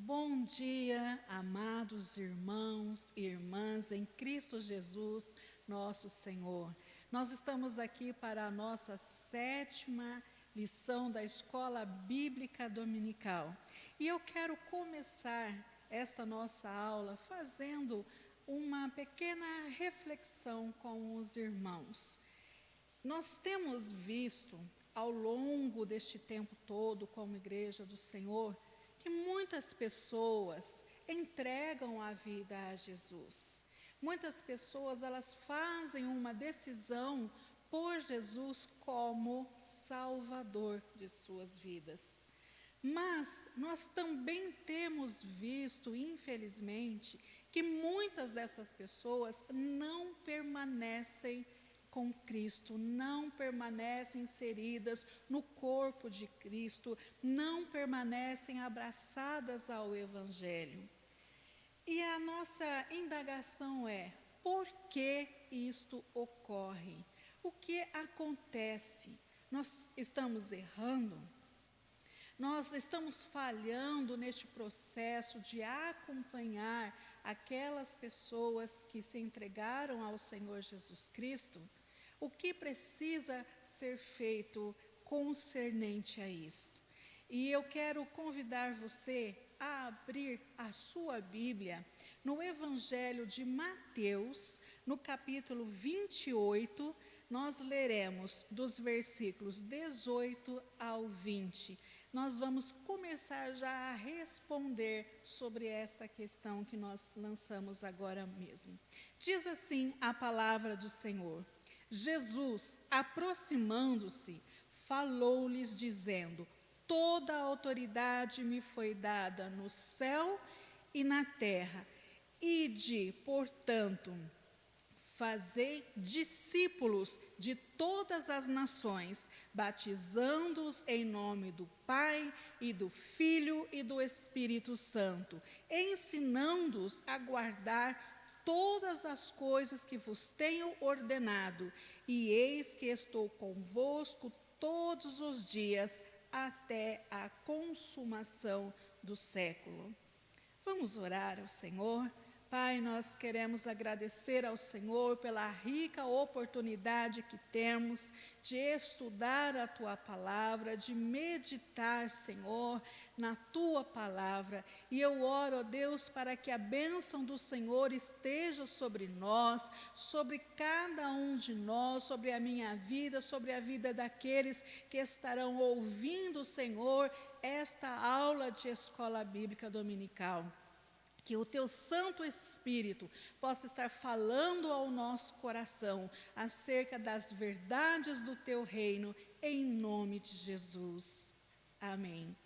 Bom dia, amados irmãos e irmãs em Cristo Jesus, nosso Senhor. Nós estamos aqui para a nossa 7ª lição da Escola Bíblica Dominical. E eu quero começar esta nossa aula fazendo uma pequena reflexão com os irmãos. Nós temos visto, ao longo deste tempo todo, como Igreja do Senhor, que muitas pessoas entregam a vida a Jesus. Muitas pessoas, elas fazem uma decisão por Jesus como Salvador de suas vidas. Mas nós também temos visto, infelizmente, que muitas dessas pessoas não permanecem com Cristo, não permanecem inseridas no corpo de Cristo, não permanecem abraçadas ao Evangelho. E a nossa indagação é: por que isto ocorre? O que acontece? Nós estamos errando? Nós estamos falhando neste processo de acompanhar aquelas pessoas que se entregaram ao Senhor Jesus Cristo? O que precisa ser feito concernente a isso? E eu quero convidar você a abrir a sua Bíblia no Evangelho de Mateus, no capítulo 28, nós leremos dos versículos 18 ao 20. Nós vamos começar já a responder sobre esta questão que nós lançamos agora mesmo. Diz assim a palavra do Senhor: Jesus, aproximando-se, falou-lhes dizendo: toda a autoridade me foi dada no céu e na terra. Ide, portanto, fazei discípulos de todas as nações, batizando-os em nome do Pai e do Filho e do Espírito Santo, ensinando-os a guardar todas as coisas que vos tenho ordenado, e eis que estou convosco todos os dias, até a consumação do século. Vamos orar ao Senhor. Pai, nós queremos agradecer ao Senhor pela rica oportunidade que temos de estudar a Tua Palavra, de meditar, Senhor, na Tua Palavra. E eu oro, ó Deus, para que a bênção do Senhor esteja sobre nós, sobre cada um de nós, sobre a minha vida, sobre a vida daqueles que estarão ouvindo, Senhor, esta aula de Escola Bíblica Dominical. Que o Teu Santo Espírito possa estar falando ao nosso coração acerca das verdades do Teu reino, em nome de Jesus. Amém.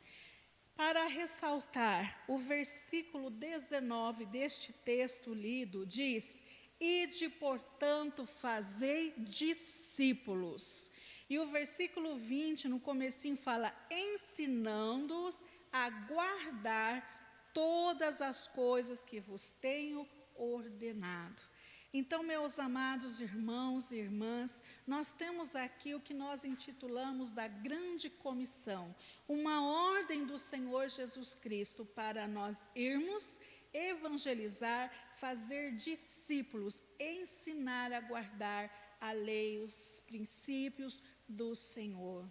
Para ressaltar, o versículo 19 deste texto lido diz: ide, portanto, fazei discípulos. E o versículo 20, no comecinho, fala: ensinando-os a guardar todas as coisas que vos tenho ordenado. Então, meus amados irmãos e irmãs, nós temos aqui o que nós intitulamos da grande comissão, uma ordem do Senhor Jesus Cristo para nós irmos evangelizar, fazer discípulos, ensinar a guardar a lei, os princípios do Senhor.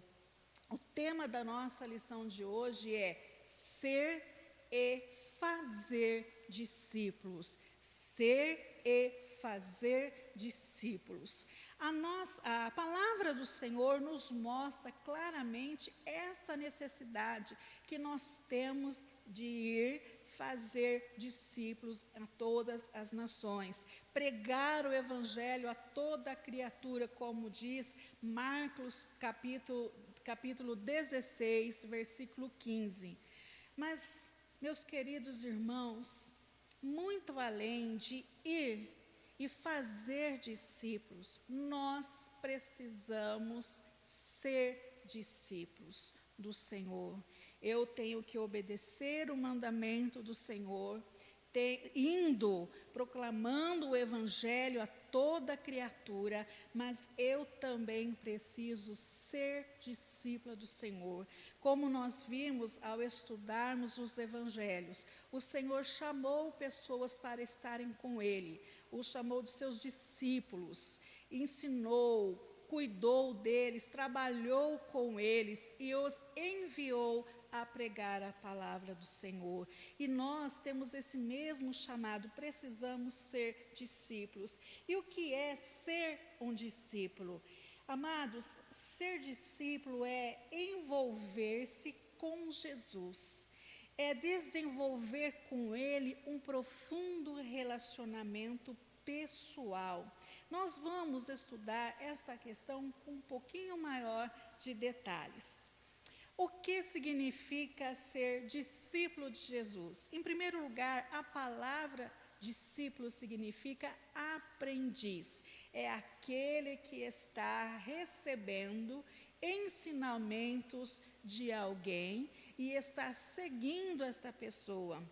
O tema da nossa lição de hoje é ser e fazer discípulos. Ser e fazer discípulos. A palavra do Senhor nos mostra claramente essa necessidade que nós temos de ir fazer discípulos a todas as nações, pregar o Evangelho a toda criatura, como diz Marcos capítulo 16, versículo 15. Mas, meus queridos irmãos, muito além de ir e fazer discípulos, nós precisamos ser discípulos do Senhor. Eu tenho que obedecer o mandamento do Senhor, indo, proclamando o Evangelho a toda criatura, mas eu também preciso ser discípula do Senhor. Como nós vimos ao estudarmos os evangelhos, o Senhor chamou pessoas para estarem com Ele, os chamou de seus discípulos, ensinou, cuidou deles, trabalhou com eles e os enviou a pregar a palavra do Senhor. E nós temos esse mesmo chamado, precisamos ser discípulos. E o que é ser um discípulo? Amados, ser discípulo é envolver-se com Jesus, é desenvolver com Ele um profundo relacionamento pessoal. Nós vamos estudar esta questão com um pouquinho maior de detalhes. O que significa ser discípulo de Jesus? Em primeiro lugar, a palavra discípulo significa aprendiz. É aquele que está recebendo ensinamentos de alguém e está seguindo esta pessoa.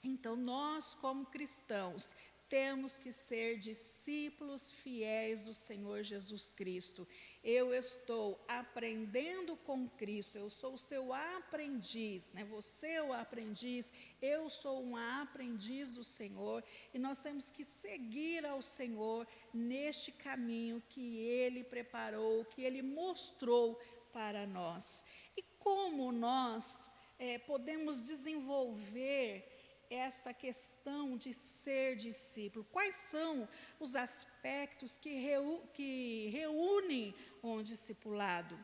Então, nós, como cristãos, temos que ser discípulos fiéis do Senhor Jesus Cristo. Eu estou aprendendo com Cristo, eu sou o seu aprendiz, né? Você é o aprendiz, eu sou um aprendiz do Senhor, e nós temos que seguir ao Senhor neste caminho que Ele preparou, que Ele mostrou para nós. E como nós podemos desenvolver esta questão de ser discípulo? Quais são os aspectos que reúnem um discipulado?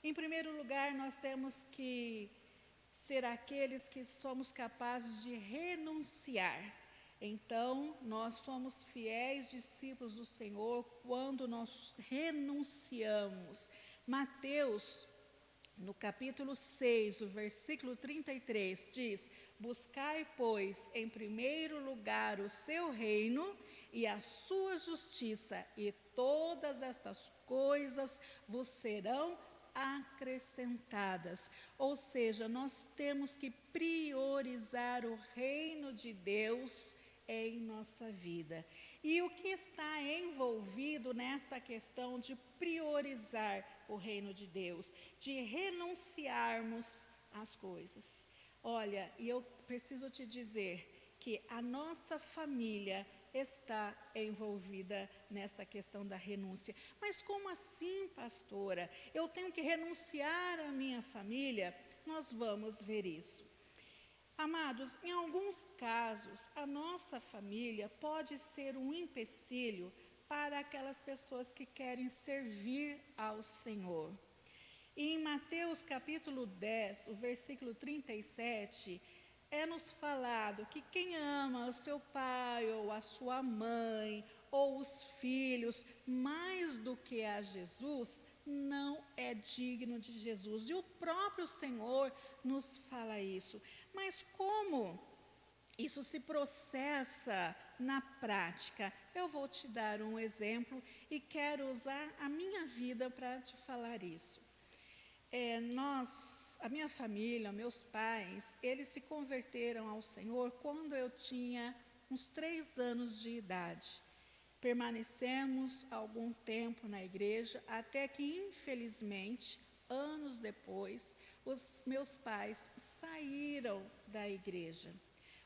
Em primeiro lugar, nós temos que ser aqueles que somos capazes de renunciar. Então, nós somos fiéis discípulos do Senhor quando nós renunciamos. Mateus, no capítulo 6, o versículo 33, diz: buscai, pois, em primeiro lugar o seu reino e a sua justiça, e todas estas coisas vos serão acrescentadas. Ou seja, nós temos que priorizar o reino de Deus em nossa vida. E o que está envolvido nesta questão de priorizar o reino de Deus, de renunciarmos às coisas? Olha, e eu preciso te dizer que a nossa família está envolvida nesta questão da renúncia. Mas como assim, pastora? Eu tenho que renunciar à minha família? Nós vamos ver isso. Amados, em alguns casos, a nossa família pode ser um empecilho para aquelas pessoas que querem servir ao Senhor. E em Mateus capítulo 10, o versículo 37, é-nos falado que quem ama o seu pai ou a sua mãe ou os filhos mais do que a Jesus, não é digno de Jesus. E o próprio Senhor nos fala isso. Mas como isso se processa na prática? Eu vou te dar um exemplo e quero usar a minha vida para te falar isso. A minha família, meus pais, eles se converteram ao Senhor quando eu tinha uns 3 anos de idade. Permanecemos algum tempo na igreja, até que, infelizmente, anos depois, os meus pais saíram da igreja.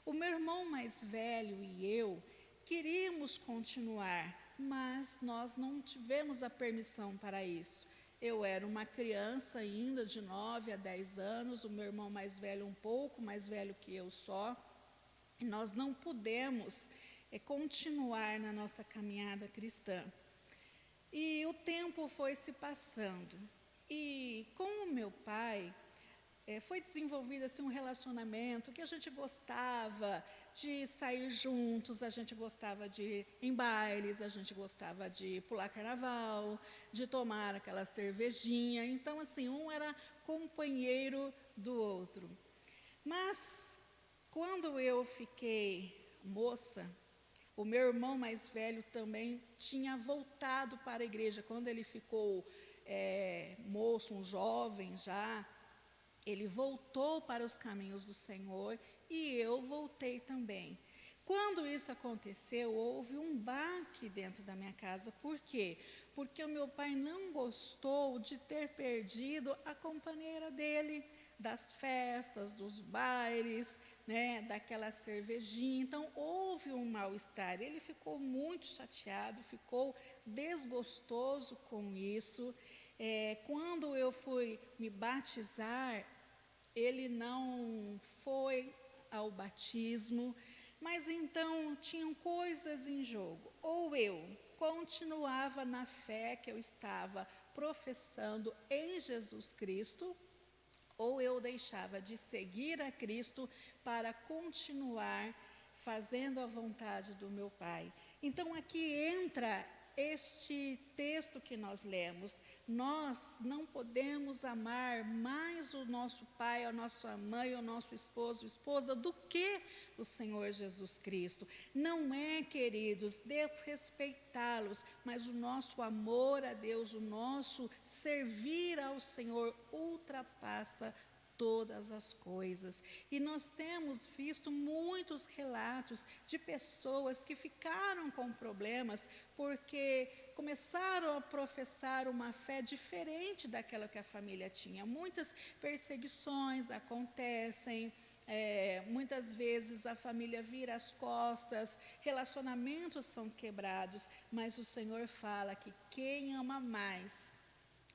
O meu irmão mais velho e eu queríamos continuar, mas nós não tivemos a permissão para isso. Eu era uma criança ainda, de 9 a 10 anos, o meu irmão mais velho um pouco mais velho que eu só, e nós não pudemos continuar na nossa caminhada cristã. E o tempo foi se passando, e com o meu pai foi desenvolvido assim, um relacionamento que a gente gostava de sair juntos, a gente gostava de ir em bailes, a gente gostava de pular carnaval, de tomar aquela cervejinha. Então, assim, um era companheiro do outro. Mas, quando eu fiquei moça, o meu irmão mais velho também tinha voltado para a igreja. Quando ele ficou moço, um jovem já, ele voltou para os caminhos do Senhor e eu voltei também. Quando isso aconteceu, houve um baque dentro da minha casa. Por quê? Porque o meu pai não gostou de ter perdido a companheira dele, das festas, dos bailes, né, daquela cervejinha. Então, houve um mal-estar. Ele ficou muito chateado, ficou desgostoso com isso. Quando eu fui me batizar, ele não foi ao batismo, mas então tinham coisas em jogo. Ou eu continuava na fé que eu estava professando em Jesus Cristo, ou eu deixava de seguir a Cristo para continuar fazendo a vontade do meu Pai. Então aqui entra este texto que nós lemos. Nós não podemos amar mais o nosso pai, a nossa mãe, o nosso esposo, esposa, do que o Senhor Jesus Cristo. Não é, queridos, desrespeitá-los, mas o nosso amor a Deus, o nosso servir ao Senhor ultrapassa todas as coisas. E nós temos visto muitos relatos de pessoas que ficaram com problemas porque começaram a professar uma fé diferente daquela que a família tinha. Muitas perseguições acontecem, muitas vezes a família vira as costas, relacionamentos são quebrados, mas o Senhor fala que quem ama mais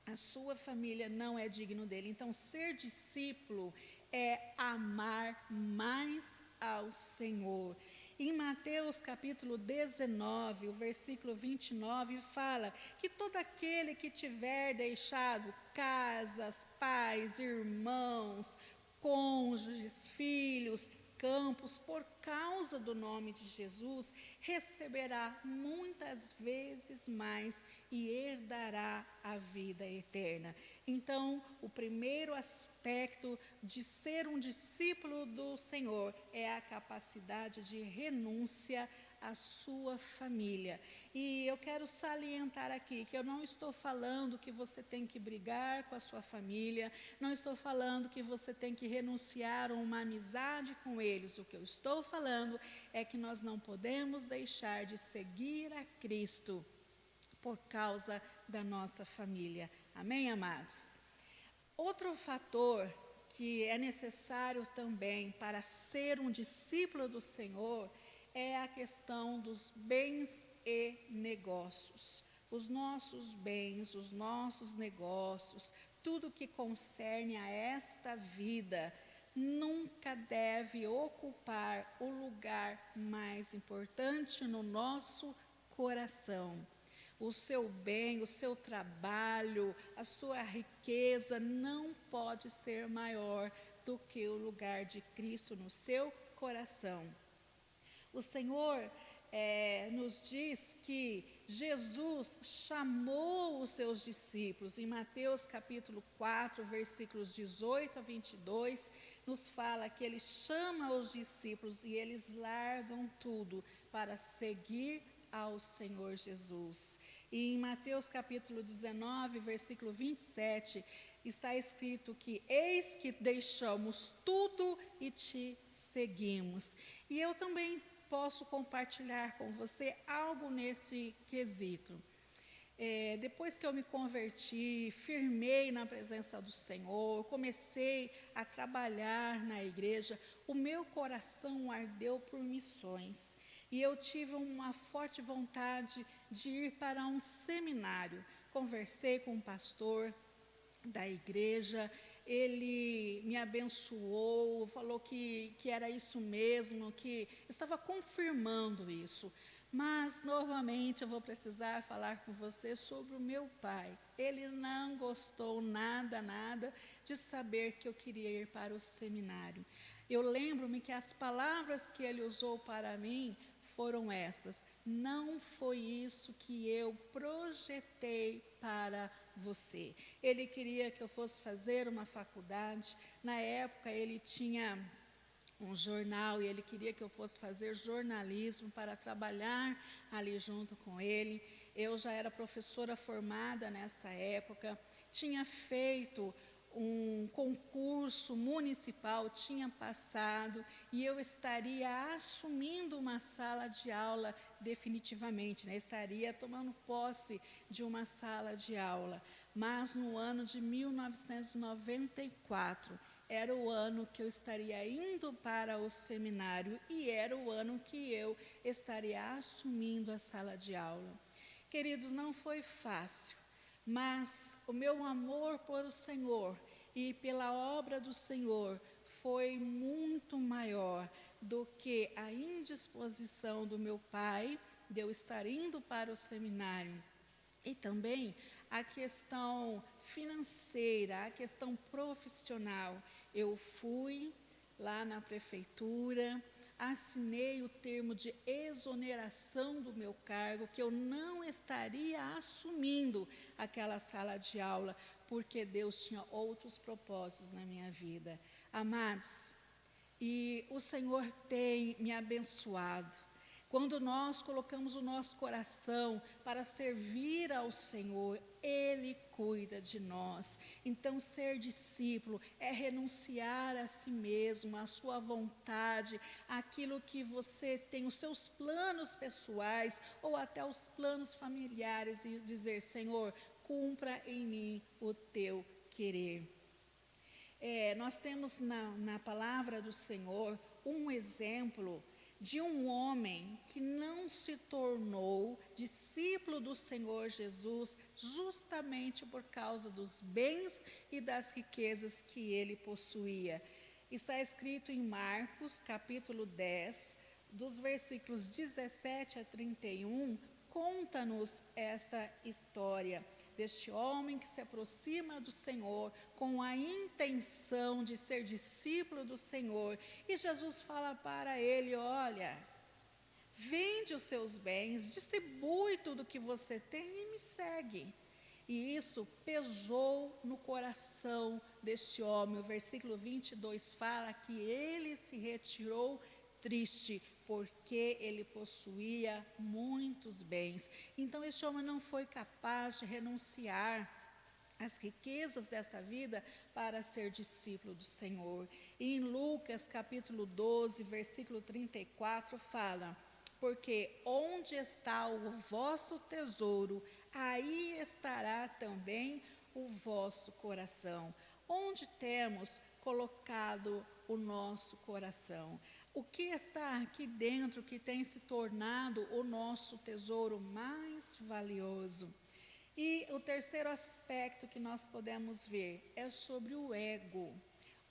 a sua família não é digno dele. Então, ser discípulo é amar mais ao Senhor. Em Mateus capítulo 19, o versículo 29, fala que todo aquele que tiver deixado casas, pais, irmãos, cônjuges, filhos, campos, por causa do nome de Jesus, receberá muitas vezes mais e herdará a vida eterna. Então, o primeiro aspecto de ser um discípulo do Senhor é a capacidade de renúncia à sua família. E eu quero salientar aqui que eu não estou falando que você tem que brigar com a sua família, não estou falando que você tem que renunciar a uma amizade com eles. O que eu estou falando é que nós não podemos deixar de seguir a Cristo por causa da nossa família. Amém, amados? Outro fator que é necessário também para ser um discípulo do Senhor é a questão dos bens e negócios. Os nossos bens, os nossos negócios, tudo que concerne a esta vida, nunca deve ocupar o lugar mais importante no nosso coração. O seu bem, o seu trabalho, a sua riqueza não pode ser maior do que o lugar de Cristo no seu coração. O Senhor nos diz que Jesus chamou os seus discípulos. Em Mateus capítulo 4, versículos 18 a 22, nos fala que ele chama os discípulos e eles largam tudo para seguir ao Senhor Jesus. E em Mateus capítulo 19, versículo 27, está escrito que eis que deixamos tudo e te seguimos. E eu também posso compartilhar com você algo nesse quesito. Depois que eu me converti, firmei na presença do Senhor, comecei a trabalhar na igreja, o meu coração ardeu por missões. E eu tive uma forte vontade de ir para um seminário. Conversei com um pastor da igreja, ele me abençoou, falou que era isso mesmo, que estava confirmando isso. Mas, novamente, eu vou precisar falar com você sobre o meu pai. Ele não gostou nada de saber que eu queria ir para o seminário. Eu lembro-me que as palavras que ele usou para mim foram estas: não foi isso que eu projetei para você. Ele queria que eu fosse fazer uma faculdade. Na época ele tinha um jornal e ele queria que eu fosse fazer jornalismo para trabalhar ali junto com ele. Eu já era professora formada nessa época, tinha feito um concurso municipal tinha passado e eu estaria assumindo uma sala de aula definitivamente, né? Estaria tomando posse de uma sala de aula. Mas no ano de 1994, era o ano que eu estaria indo para o seminário e era o ano que eu estaria assumindo a sala de aula. Queridos, não foi fácil, mas o meu amor por o Senhor e pela obra do Senhor foi muito maior do que a indisposição do meu pai de eu estar indo para o seminário. E também a questão financeira, a questão profissional. Eu fui lá na prefeitura, assinei o termo de exoneração do meu cargo, que eu não estaria assumindo aquela sala de aula, porque Deus tinha outros propósitos na minha vida. Amados, e o Senhor tem me abençoado. Quando nós colocamos o nosso coração para servir ao Senhor, Ele cuida de nós. Então, ser discípulo é renunciar a si mesmo, à sua vontade, àquilo que você tem, os seus planos pessoais ou até os planos familiares e dizer: Senhor, cumpra em mim o teu querer. Nós temos na palavra do Senhor um exemplo de um homem que não se tornou discípulo do Senhor Jesus justamente por causa dos bens e das riquezas que ele possuía. Está escrito em Marcos, capítulo 10, dos versículos 17 a 31, conta-nos esta história deste homem que se aproxima do Senhor com a intenção de ser discípulo do Senhor. E Jesus fala para ele: olha, vende os seus bens, distribui tudo que você tem e me segue. E isso pesou no coração deste homem. O versículo 22 fala que ele se retirou triste, porque ele possuía muitos bens. Então, este homem não foi capaz de renunciar às riquezas dessa vida para ser discípulo do Senhor. E em Lucas, capítulo 12, versículo 34, fala: porque onde está o vosso tesouro, aí estará também o vosso coração. Onde temos colocado o nosso coração? O que está aqui dentro que tem se tornado o nosso tesouro mais valioso? E o terceiro aspecto que nós podemos ver é sobre o ego.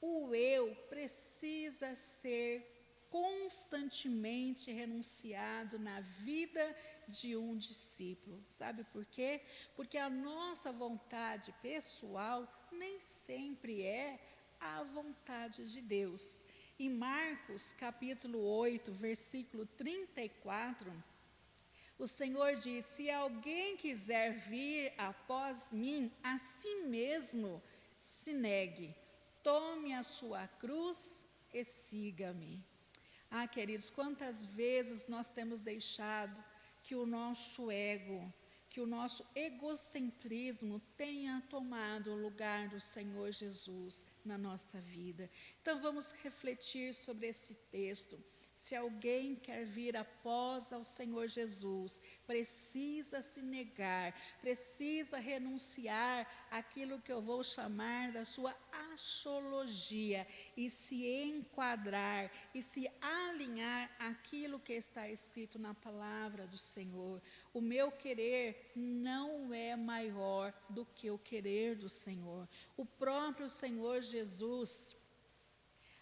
O eu precisa ser constantemente renunciado na vida de um discípulo. Sabe por quê? Porque a nossa vontade pessoal nem sempre é a vontade de Deus. Em Marcos, capítulo 8, versículo 34, o Senhor diz: se alguém quiser vir após mim, a si mesmo se negue, tome a sua cruz e siga-me. Ah, queridos, quantas vezes nós temos deixado que o nosso ego, que o nosso egocentrismo tenha tomado o lugar do Senhor Jesus na nossa vida. Então vamos refletir sobre esse texto. Se alguém quer vir após ao Senhor Jesus, precisa se negar, precisa renunciar àquilo que eu vou chamar da sua axologia e se enquadrar e se alinhar àquilo que está escrito na palavra do Senhor. O meu querer não é maior do que o querer do Senhor. O próprio Senhor Jesus,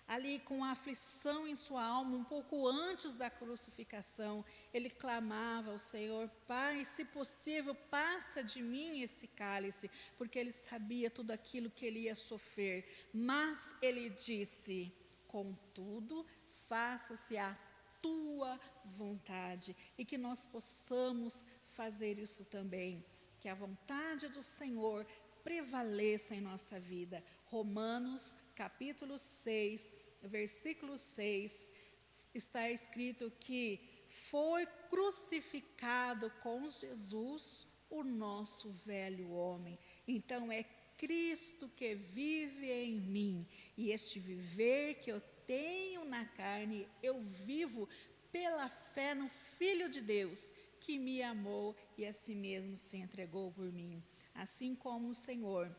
ali com a aflição em sua alma, um pouco antes da crucificação, ele clamava ao Senhor: Pai, se possível, passa de mim esse cálice, porque ele sabia tudo aquilo que ele ia sofrer. Mas ele disse: contudo, faça-se a tua vontade, e que nós possamos fazer isso também, que a vontade do Senhor prevaleça em nossa vida. Romanos, capítulo 6, versículo 6, está escrito que foi crucificado com Jesus o nosso velho homem. Então é Cristo que vive em mim. E este viver que eu tenho na carne, eu vivo pela fé no Filho de Deus, que me amou e a si mesmo se entregou por mim. Assim como o Senhor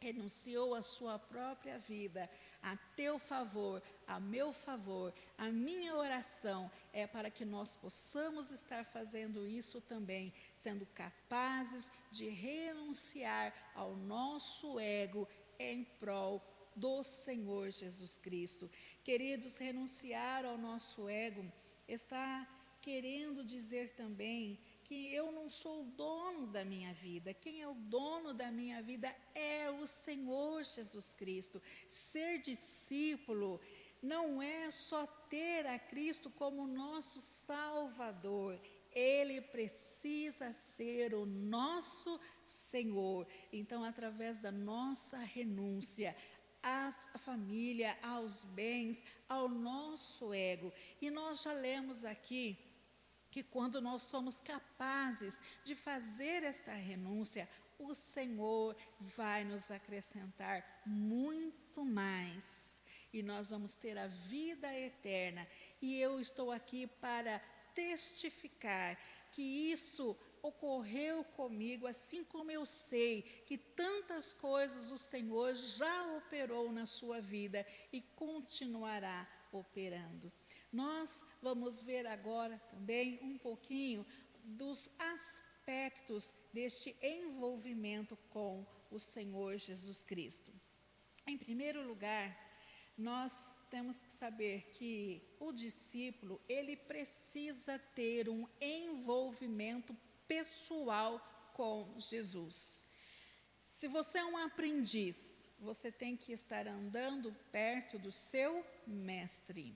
renunciou a sua própria vida a teu favor, a meu favor, a minha oração é para que nós possamos estar fazendo isso também, sendo capazes de renunciar ao nosso ego em prol do Senhor Jesus Cristo. Queridos, renunciar ao nosso ego está querendo dizer também que eu não sou o dono da minha vida. Quem é o dono da minha vida é o Senhor Jesus Cristo. Ser discípulo não é só ter a Cristo como nosso Salvador. Ele precisa ser o nosso Senhor. Então, através da nossa renúncia à família, aos bens, ao nosso ego. E nós já lemos aqui que quando nós somos capazes de fazer esta renúncia, o Senhor vai nos acrescentar muito mais. E nós vamos ter a vida eterna. E eu estou aqui para testificar que isso ocorreu comigo, assim como eu sei que tantas coisas o Senhor já operou na sua vida e continuará operando. Nós vamos ver agora também um pouquinho dos aspectos deste envolvimento com o Senhor Jesus Cristo. Em primeiro lugar, nós temos que saber que o discípulo, ele precisa ter um envolvimento pessoal com Jesus. Se você é um aprendiz, você tem que estar andando perto do seu mestre.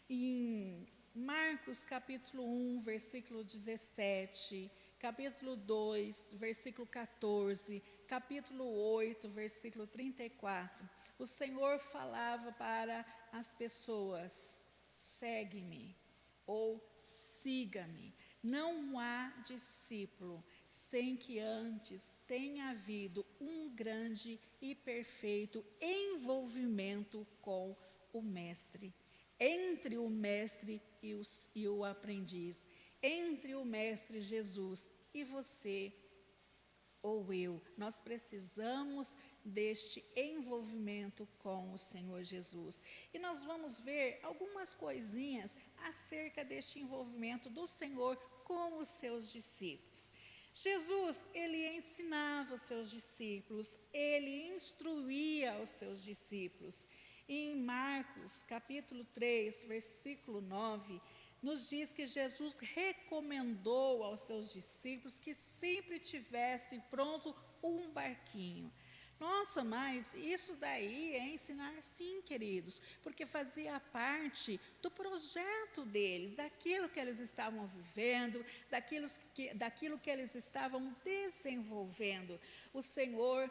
Em Marcos capítulo 1, versículo 17, capítulo 2, versículo 14, capítulo 8, versículo 34, o Senhor falava para as pessoas: segue-me ou siga-me. Não há discípulo sem que antes tenha havido um grande e perfeito envolvimento com o mestre. Entre o mestre e o aprendiz, entre o mestre Jesus e você ou eu, nós precisamos deste envolvimento com o Senhor Jesus. E nós vamos ver algumas coisinhas acerca deste envolvimento do Senhor com os seus discípulos. Jesus, ele ensinava os seus discípulos, ele instruía os seus discípulos. Em Marcos, capítulo 3, versículo 9, nos diz que Jesus recomendou aos seus discípulos que sempre tivessem pronto um barquinho. Nossa, mas isso daí é ensinar sim, queridos, porque fazia parte do projeto deles, daquilo que eles estavam vivendo, daquilo que eles estavam desenvolvendo. O Senhor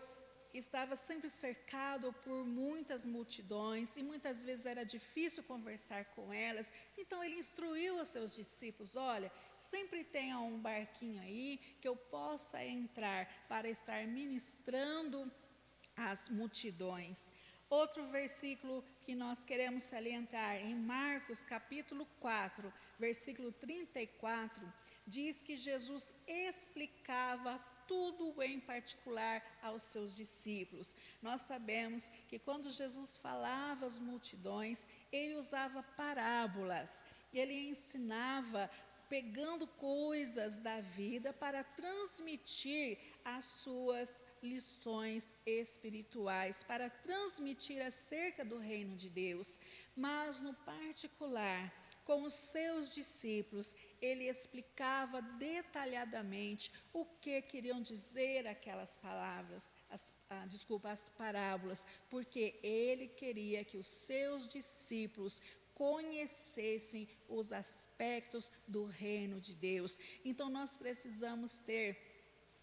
estava sempre cercado por muitas multidões e muitas vezes era difícil conversar com elas. Então ele instruiu os seus discípulos: olha, sempre tenha um barquinho aí que eu possa entrar para estar ministrando às multidões. Outro versículo que nós queremos salientar, em Marcos capítulo 4, versículo 34, diz que Jesus explicava tudo em particular aos seus discípulos. Nós sabemos que quando Jesus falava às multidões, ele usava parábolas, ele ensinava pegando coisas da vida para transmitir as suas lições espirituais, para transmitir acerca do reino de Deus. Mas no particular, com os seus discípulos, ele explicava detalhadamente o que queriam dizer aquelas palavras, as parábolas, porque ele queria que os seus discípulos conhecessem os aspectos do reino de Deus. Então nós precisamos ter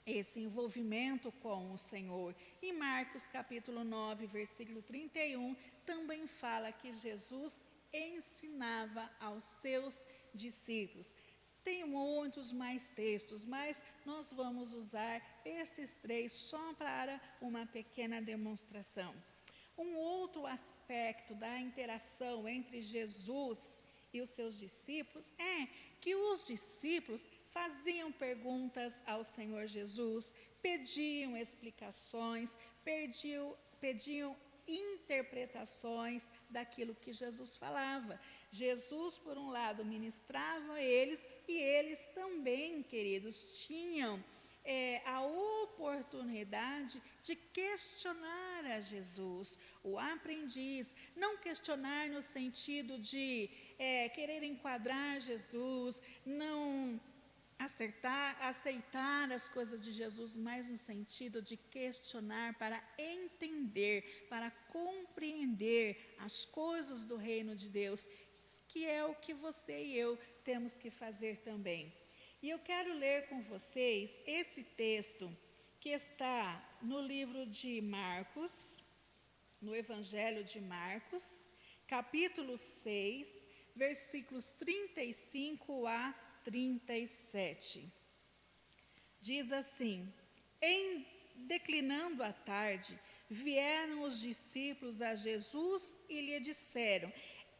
esse envolvimento com o Senhor. Em Marcos capítulo 9, versículo 31, também fala que Jesus ensinava aos seus discípulos. Tem muitos mais textos, mas nós vamos usar esses 3 só para uma pequena demonstração. Um outro aspecto da interação entre Jesus e os seus discípulos é que os discípulos faziam perguntas ao Senhor Jesus, pediam explicações, pediam interpretações daquilo que Jesus falava. Jesus, por um lado, ministrava a eles e eles também, queridos, tinham a oportunidade de questionar a Jesus, o aprendiz, não questionar no sentido de querer enquadrar Jesus, não aceitar as coisas de Jesus, mas no sentido de questionar para entender, para compreender as coisas do reino de Deus, que é o que você e eu temos que fazer também. E eu quero ler com vocês esse texto que está no livro de Marcos, no Evangelho de Marcos, capítulo 6, versículos 35 a 37. Diz assim: em declinando a tarde, vieram os discípulos a Jesus e lhe disseram: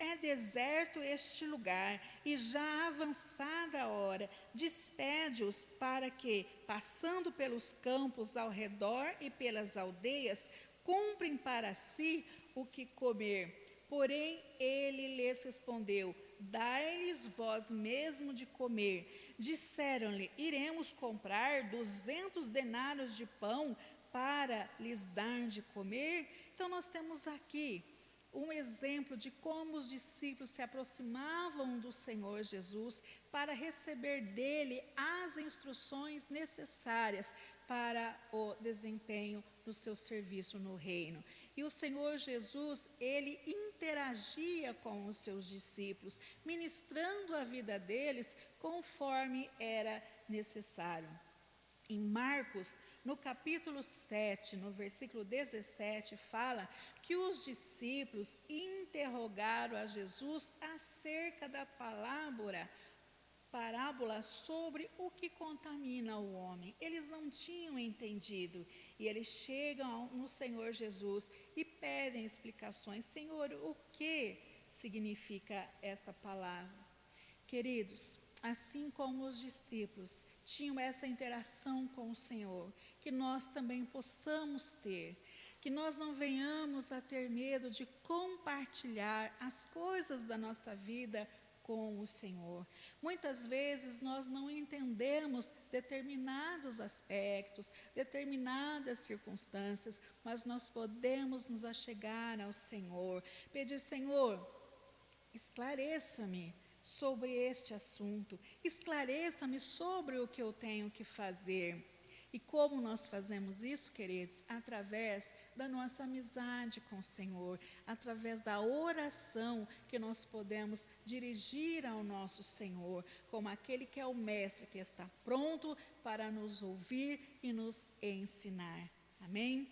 é deserto este lugar, e já avançada a hora, despede-os para que, passando pelos campos ao redor e pelas aldeias, comprem para si o que comer. Porém, ele lhes respondeu: dai-lhes vós mesmo de comer. Disseram-lhe: iremos comprar 200 denários de pão para lhes dar de comer? Então, nós temos aqui um exemplo de como os discípulos se aproximavam do Senhor Jesus para receber dele as instruções necessárias para o desempenho do seu serviço no reino. E o Senhor Jesus, ele interagia com os seus discípulos, ministrando a vida deles conforme era necessário. Em Marcos, no capítulo 7, no versículo 17, fala que os discípulos interrogaram a Jesus acerca da parábola sobre o que contamina o homem. Eles não tinham entendido e eles chegam no Senhor Jesus e pedem explicações. Senhor, o que significa essa palavra? Queridos, assim como os discípulos tinham essa interação com o Senhor, que nós também possamos ter, que nós não venhamos a ter medo de compartilhar as coisas da nossa vida com o Senhor. Muitas vezes nós não entendemos determinados aspectos, determinadas circunstâncias, mas nós podemos nos achegar ao Senhor, pedir: Senhor, esclareça-me sobre este assunto, esclareça-me sobre o que eu tenho que fazer. E como nós fazemos isso, queridos? Através da nossa amizade com o Senhor, através da oração que nós podemos dirigir ao nosso Senhor, como aquele que é o mestre, que está pronto para nos ouvir e nos ensinar. Amém?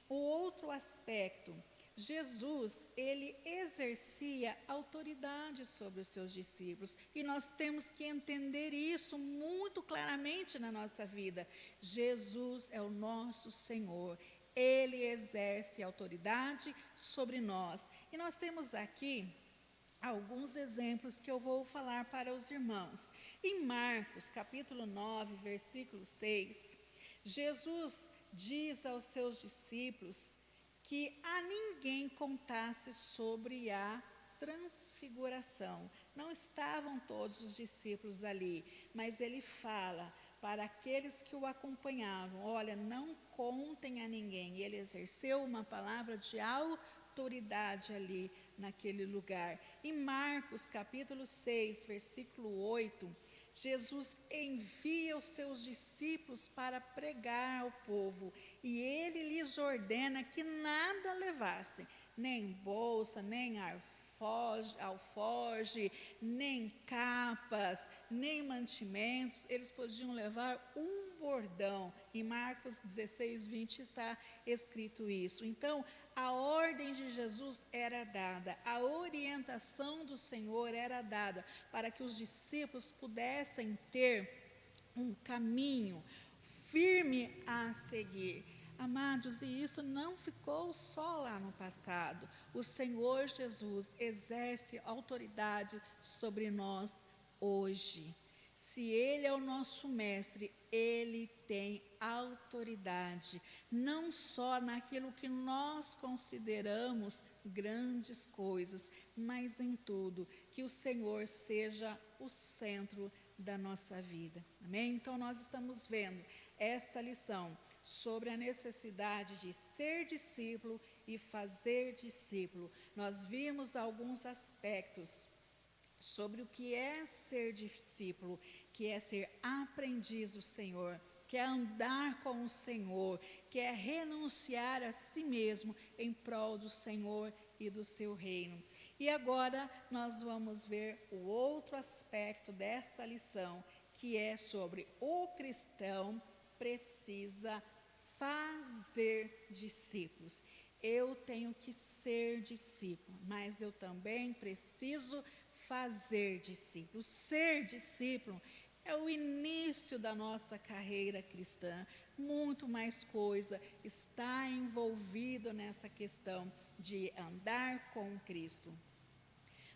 O outro aspecto: Jesus, ele exercia autoridade sobre os seus discípulos, e nós temos que entender isso muito claramente na nossa vida. Jesus é o nosso Senhor, ele exerce autoridade sobre nós. E nós temos aqui alguns exemplos que eu vou falar para os irmãos. Em Marcos, capítulo 9, versículo 6, Jesus diz aos seus discípulos que a ninguém contasse sobre a transfiguração. Não estavam todos os discípulos ali, mas ele fala para aqueles que o acompanhavam: olha, não contem a ninguém. E ele exerceu uma palavra de autoridade ali naquele lugar. Em Marcos capítulo 6, versículo 8, Jesus envia os seus discípulos para pregar ao povo, e ele lhes ordena que nada levassem, nem bolsa, nem alforge, nem capas, nem mantimentos. Eles podiam levar um bordão. Em Marcos 16, 20 está escrito isso. Então, a ordem de Jesus era dada, a orientação do Senhor era dada para que os discípulos pudessem ter um caminho firme a seguir. Amados, e isso não ficou só lá no passado. O Senhor Jesus exerce autoridade sobre nós hoje. Se Ele é o nosso mestre, Ele tem autoridade, não só naquilo que nós consideramos grandes coisas, mas em tudo, que o Senhor seja o centro da nossa vida. Amém? Então, nós estamos vendo esta lição sobre a necessidade de ser discípulo e fazer discípulo. Nós vimos alguns aspectos sobre o que é ser discípulo, que é ser aprendiz do Senhor, que é andar com o Senhor, que é renunciar a si mesmo em prol do Senhor e do seu reino. E agora nós vamos ver o outro aspecto desta lição, que é sobre o cristão precisa fazer discípulos. Eu tenho que ser discípulo, mas eu também preciso fazer discípulos. Ser discípulo é o início da nossa carreira cristã. Muito mais coisa está envolvido nessa questão de andar com Cristo.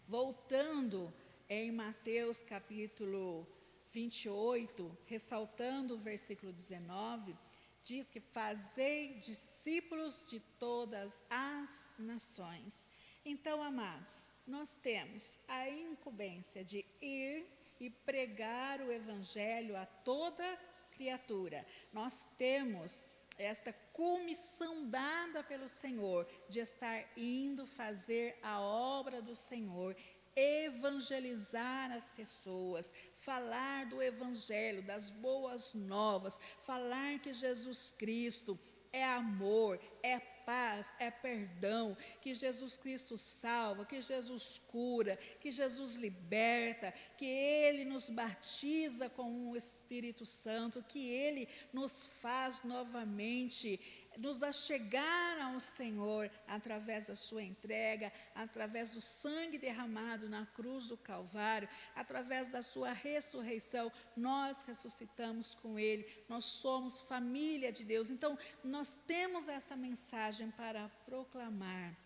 Voltando em Mateus capítulo 28, ressaltando o versículo 19, diz que fazei discípulos de todas as nações. Então, amados, nós temos a incumbência de ir e pregar o evangelho a toda criatura. Nós temos esta comissão dada pelo Senhor de estar indo fazer a obra do Senhor, evangelizar as pessoas, falar do evangelho, das boas novas, falar que Jesus Cristo é amor, é paz, é perdão, que Jesus Cristo salva, que Jesus cura, que Jesus liberta, que Ele nos batiza com o Espírito Santo, que Ele nos faz novamente nos achegar ao Senhor através da sua entrega, através do sangue derramado na cruz do Calvário, através da sua ressurreição. Nós ressuscitamos com Ele, nós somos família de Deus. Então, nós temos essa mensagem para proclamar.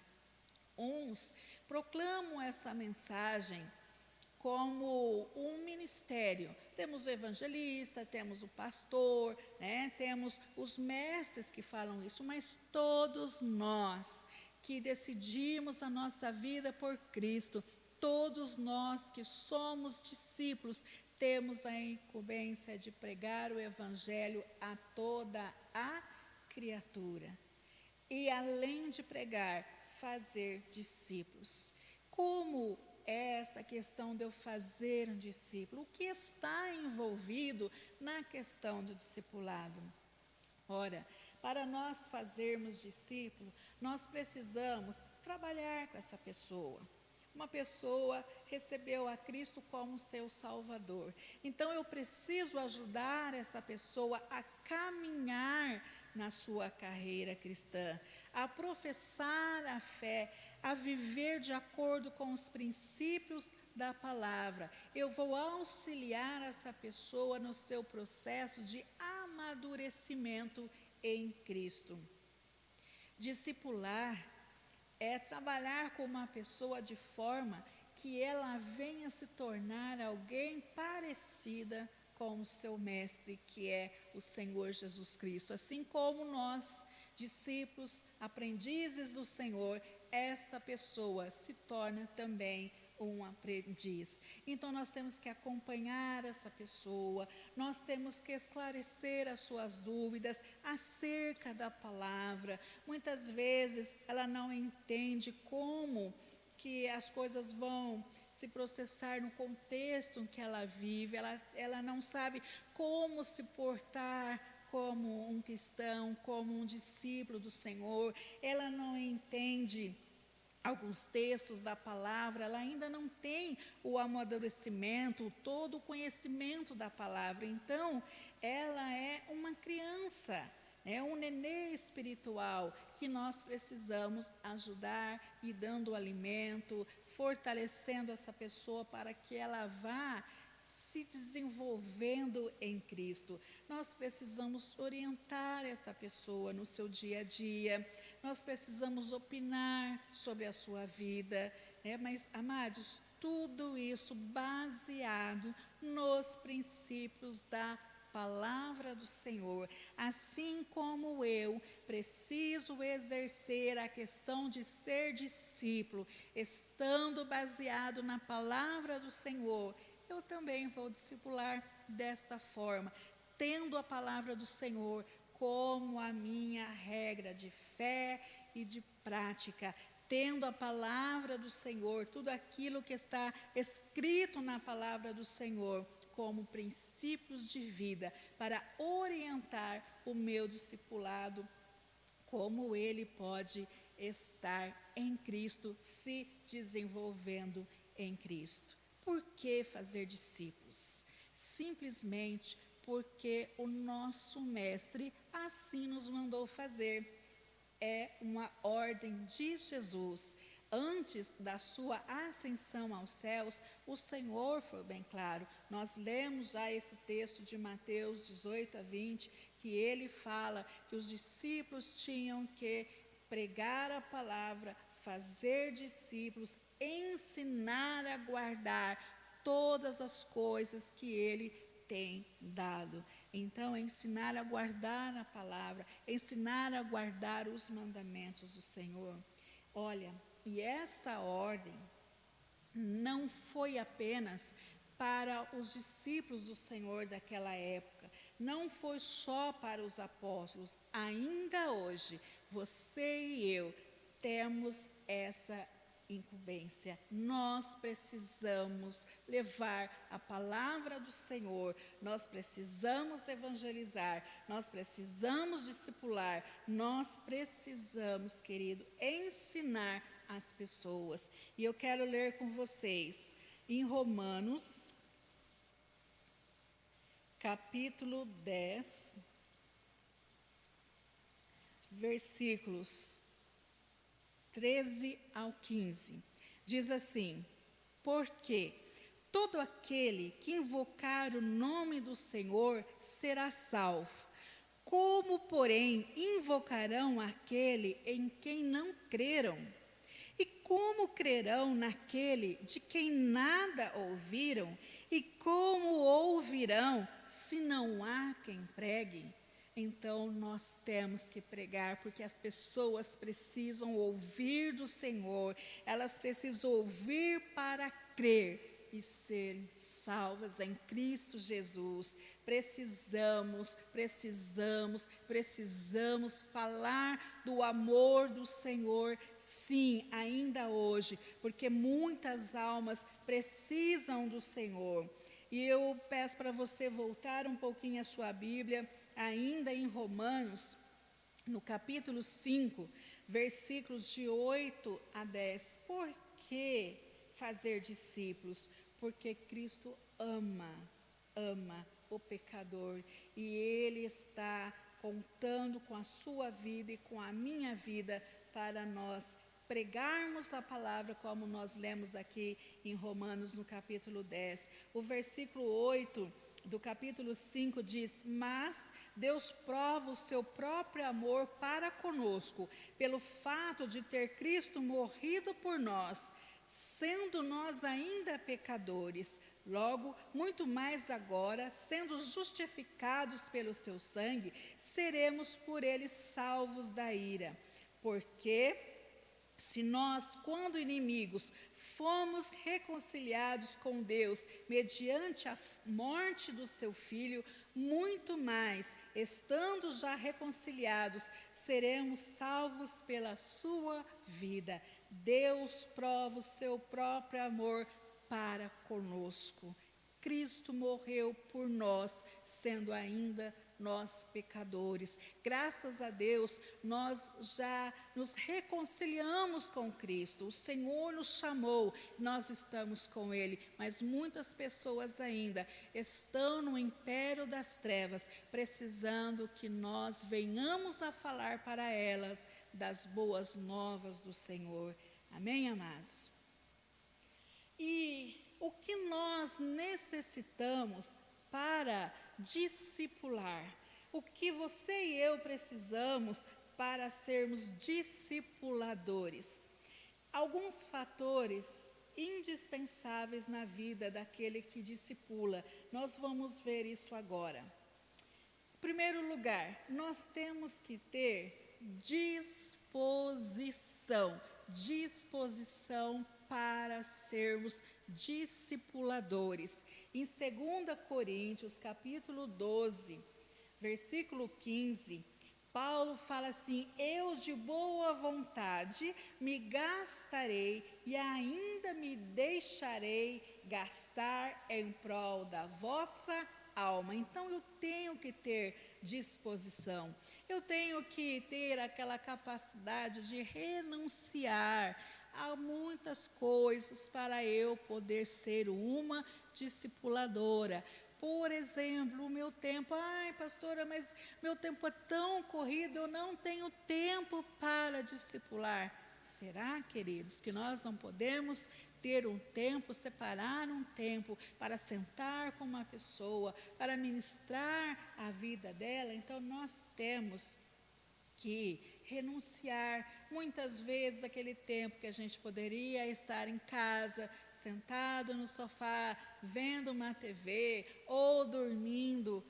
Uns proclamam essa mensagem como um ministério. Temos o evangelista, temos o pastor, temos os mestres que falam isso, mas todos nós que decidimos a nossa vida por Cristo, todos nós que somos discípulos, temos a incumbência de pregar o evangelho a toda a criatura. E além de pregar, fazer discípulos. Como é essa questão de eu fazer um discípulo? O que está envolvido na questão do discipulado? Ora, para nós fazermos discípulo, nós precisamos trabalhar com essa pessoa. Uma pessoa recebeu a Cristo como seu Salvador. Então, eu preciso ajudar essa pessoa a caminhar na sua carreira cristã, a professar a fé, a viver de acordo com os princípios da palavra. Eu vou auxiliar essa pessoa no seu processo de amadurecimento em Cristo. Discipular é trabalhar com uma pessoa de forma que ela venha se tornar alguém parecida com o seu mestre, que é o Senhor Jesus Cristo. Assim como nós, discípulos, aprendizes do Senhor, esta pessoa se torna também um aprendiz. Então, nós temos que acompanhar essa pessoa, nós temos que esclarecer as suas dúvidas acerca da palavra. Muitas vezes, ela não entende como que as coisas vão se processar no contexto em que ela vive, ela não sabe como se portar como um cristão, como um discípulo do Senhor, ela não entende alguns textos da palavra, ela ainda não tem o amadurecimento, todo o conhecimento da palavra. Então, ela é uma criança, é um nenê espiritual que nós precisamos ajudar e dando alimento, fortalecendo essa pessoa para que ela vá se desenvolvendo em Cristo. Nós precisamos orientar essa pessoa no seu dia a dia, nós precisamos opinar sobre a sua vida, né? Mas, amados, tudo isso baseado nos princípios da palavra do Senhor. Assim como eu preciso exercer a questão de ser discípulo, estando baseado na palavra do Senhor, eu também vou discipular desta forma, tendo a palavra do Senhor como a minha regra de fé e de prática, tendo a palavra do Senhor, tudo aquilo que está escrito na palavra do Senhor, como princípios de vida, para orientar o meu discipulado, como ele pode estar em Cristo, se desenvolvendo em Cristo. Por que fazer discípulos? Simplesmente porque o nosso mestre assim nos mandou fazer. É uma ordem de Jesus. Antes da sua ascensão aos céus, o Senhor foi bem claro. Nós lemos já esse texto de Mateus 18-20, que ele fala que os discípulos tinham que pregar a palavra, fazer discípulos, ensinar a guardar todas as coisas que ele tem dado. Então, ensinar a guardar a palavra, ensinar a guardar os mandamentos do Senhor. Olha, e esta ordem não foi apenas para os discípulos do Senhor daquela época, não foi só para os apóstolos. Ainda hoje, você e eu temos essa incumbência. Nós precisamos levar a palavra do Senhor, nós precisamos evangelizar, nós precisamos discipular, nós precisamos, querido, ensinar as pessoas. E eu quero ler com vocês em Romanos, capítulo 10, versículos 13 ao 15, diz assim: porque todo aquele que invocar o nome do Senhor será salvo. Como, porém, invocarão aquele em quem não creram? E como crerão naquele de quem nada ouviram? E como ouvirão se não há quem pregue? Então, nós temos que pregar, porque as pessoas precisam ouvir do Senhor, elas precisam ouvir para crer e serem salvas em Cristo Jesus. Precisamos falar do amor do Senhor, sim, ainda hoje, porque muitas almas precisam do Senhor. E eu peço para você voltar um pouquinho a sua Bíblia, ainda em Romanos, no capítulo 5, versículos de 8 a 10. Por que fazer discípulos? Porque Cristo ama o pecador, e Ele está contando com a sua vida e com a minha vida para nós pregarmos a palavra, como nós lemos aqui em Romanos, no capítulo 10. O versículo 8 do capítulo 5 diz: mas Deus prova o seu próprio amor para conosco, pelo fato de ter Cristo morrido por nós, sendo nós ainda pecadores. Logo, muito mais agora, sendo justificados pelo seu sangue, seremos por ele salvos da ira. Porque se nós, quando inimigos, fomos reconciliados com Deus mediante a morte do seu Filho, muito mais, estando já reconciliados, seremos salvos pela sua vida. Deus prova o seu próprio amor para conosco. Cristo morreu por nós, sendo ainda nós pecadores. Graças a Deus, nós já nos reconciliamos com Cristo. O Senhor nos chamou, nós estamos com Ele. Mas muitas pessoas ainda estão no império das trevas, precisando que nós venhamos a falar para elas das boas novas do Senhor. Amém, amados? E o que nós necessitamos para discipular? O que você e eu precisamos para sermos discipuladores? Alguns fatores indispensáveis na vida daquele que discipula. Nós vamos ver isso agora. Em primeiro lugar, nós temos que ter disposição para sermos discipuladores. Em 2 Coríntios, capítulo 12, versículo 15, Paulo fala assim: eu de boa vontade me gastarei e ainda me deixarei gastar em prol da vossa alma. Então eu tenho que ter disposição, eu tenho que ter aquela capacidade de renunciar há muitas coisas para eu poder ser uma discipuladora. Por exemplo, o meu tempo, pastora, mas meu tempo é tão corrido, eu não tenho tempo para discipular. Será, queridos, que nós não podemos ter um tempo, separar um tempo para sentar com uma pessoa, para ministrar a vida dela? Então nós temos que renunciar, muitas vezes, aquele tempo que a gente poderia estar em casa, sentado no sofá, vendo uma TV ou dormindo,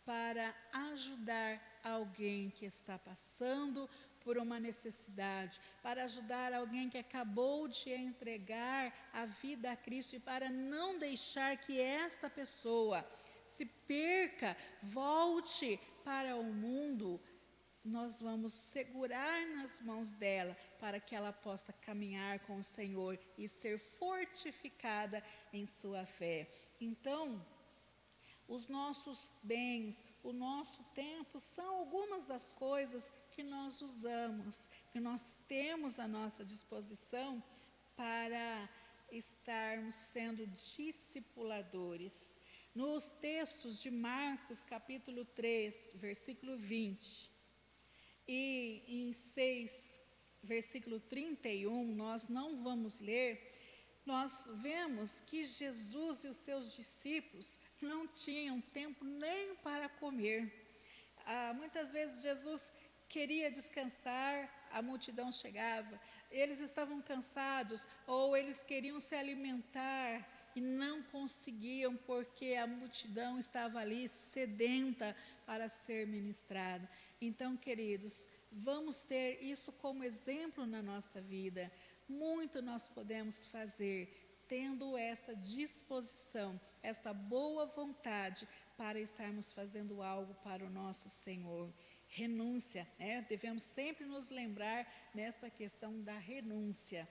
para ajudar alguém que está passando por uma necessidade, para ajudar alguém que acabou de entregar a vida a Cristo, e para não deixar que esta pessoa se perca, volte para o mundo. Nós vamos segurar nas mãos dela para que ela possa caminhar com o Senhor e ser fortificada em sua fé. Então, os nossos bens, o nosso tempo, são algumas das coisas que nós usamos, que nós temos à nossa disposição para estarmos sendo discipuladores. Nos textos de Marcos, capítulo 3, versículo 20, e em 6, versículo 31, nós não vamos ler, nós vemos que Jesus e os seus discípulos não tinham tempo nem para comer. Muitas vezes Jesus queria descansar, a multidão chegava, eles estavam cansados, ou eles queriam se alimentar e não conseguiam, porque a multidão estava ali sedenta para ser ministrada. Então, queridos, vamos ter isso como exemplo na nossa vida. Muito nós podemos fazer tendo essa disposição, essa boa vontade para estarmos fazendo algo para o nosso Senhor. Renúncia, devemos sempre nos lembrar nessa questão da renúncia,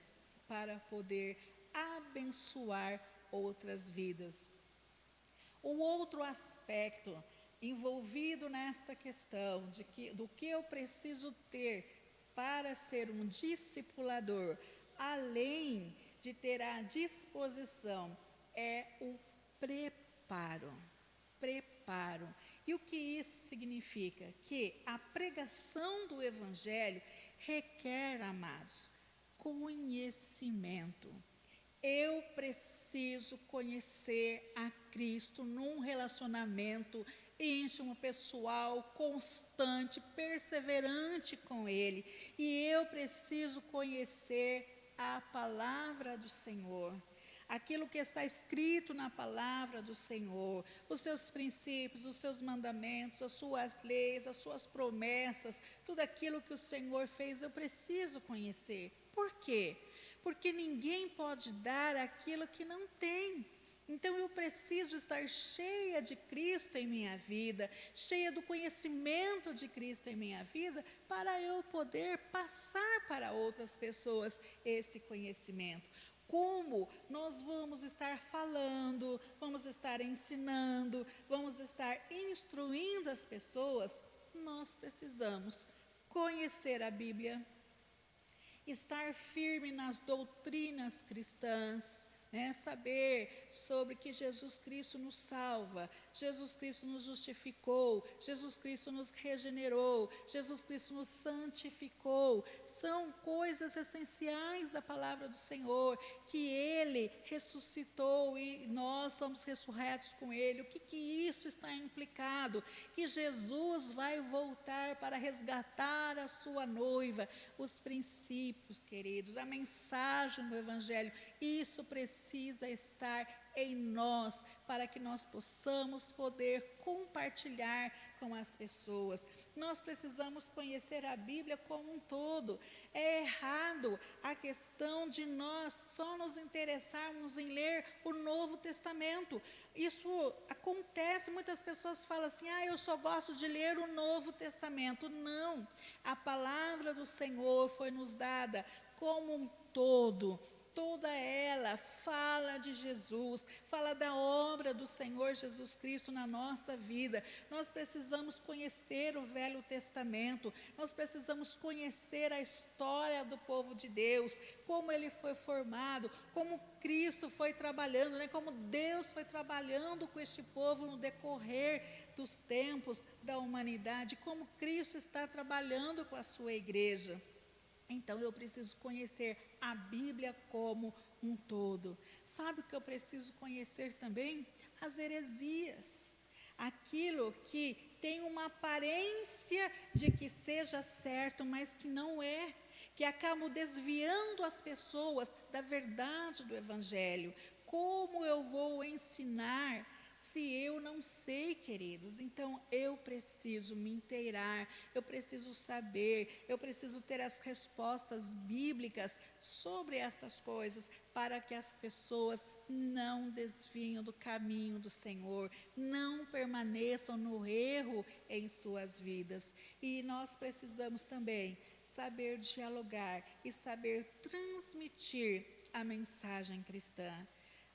para poder abençoar outras vidas. O outro aspecto envolvido nesta questão do que eu preciso ter para ser um discipulador, além de ter a disposição, é o preparo. E o que isso significa? Que a pregação do Evangelho requer, amados, conhecimento. Eu preciso conhecer a Cristo num relacionamento íntimo, pessoal, constante, perseverante com Ele. E eu preciso conhecer a palavra do Senhor, aquilo que está escrito na palavra do Senhor, os seus princípios, os seus mandamentos, as suas leis, as suas promessas, tudo aquilo que o Senhor fez, eu preciso conhecer. Por quê? Porque ninguém pode dar aquilo que não tem. Então eu preciso estar cheia de Cristo em minha vida, cheia do conhecimento de Cristo em minha vida, para eu poder passar para outras pessoas esse conhecimento. como nós vamos estar falando, vamos estar ensinando, vamos estar instruindo as pessoas, nós precisamos conhecer a Bíblia, estar firme nas doutrinas cristãs, né? Saber sobre que Jesus Cristo nos salva, Jesus Cristo nos justificou, Jesus Cristo nos regenerou, Jesus Cristo nos santificou. São coisas essenciais da palavra do Senhor, que Ele ressuscitou e nós somos ressurretos com Ele. O que isso está implicado? Que Jesus vai voltar para resgatar a sua noiva, os princípios, queridos, a mensagem do Evangelho, isso precisa estar em nós, para que nós possamos poder compartilhar com as pessoas. Nós precisamos conhecer a Bíblia como um todo. É errado a questão de nós só nos interessarmos em ler o Novo Testamento. Isso acontece, muitas pessoas falam assim, eu só gosto de ler o Novo Testamento. Não, a palavra do Senhor foi nos dada como um todo. Toda ela fala de Jesus, fala da obra do Senhor Jesus Cristo na nossa vida. Nós precisamos conhecer o Velho Testamento, nós precisamos conhecer a história do povo de Deus, como ele foi formado, como Cristo foi trabalhando, né? Como Deus foi trabalhando com este povo no decorrer dos tempos da humanidade, como Cristo está trabalhando com a sua igreja. Então, eu preciso conhecer a Bíblia como um todo. Sabe o que eu preciso conhecer também? As heresias. Aquilo que tem uma aparência de que seja certo, mas que não é. Que acabam desviando as pessoas da verdade do Evangelho. Como eu vou ensinar se eu não sei, queridos? Então, eu preciso me inteirar, eu preciso saber, eu preciso ter as respostas bíblicas sobre estas coisas, para que as pessoas não desviem do caminho do Senhor, não permaneçam no erro em suas vidas. E nós precisamos também saber dialogar e saber transmitir a mensagem cristã.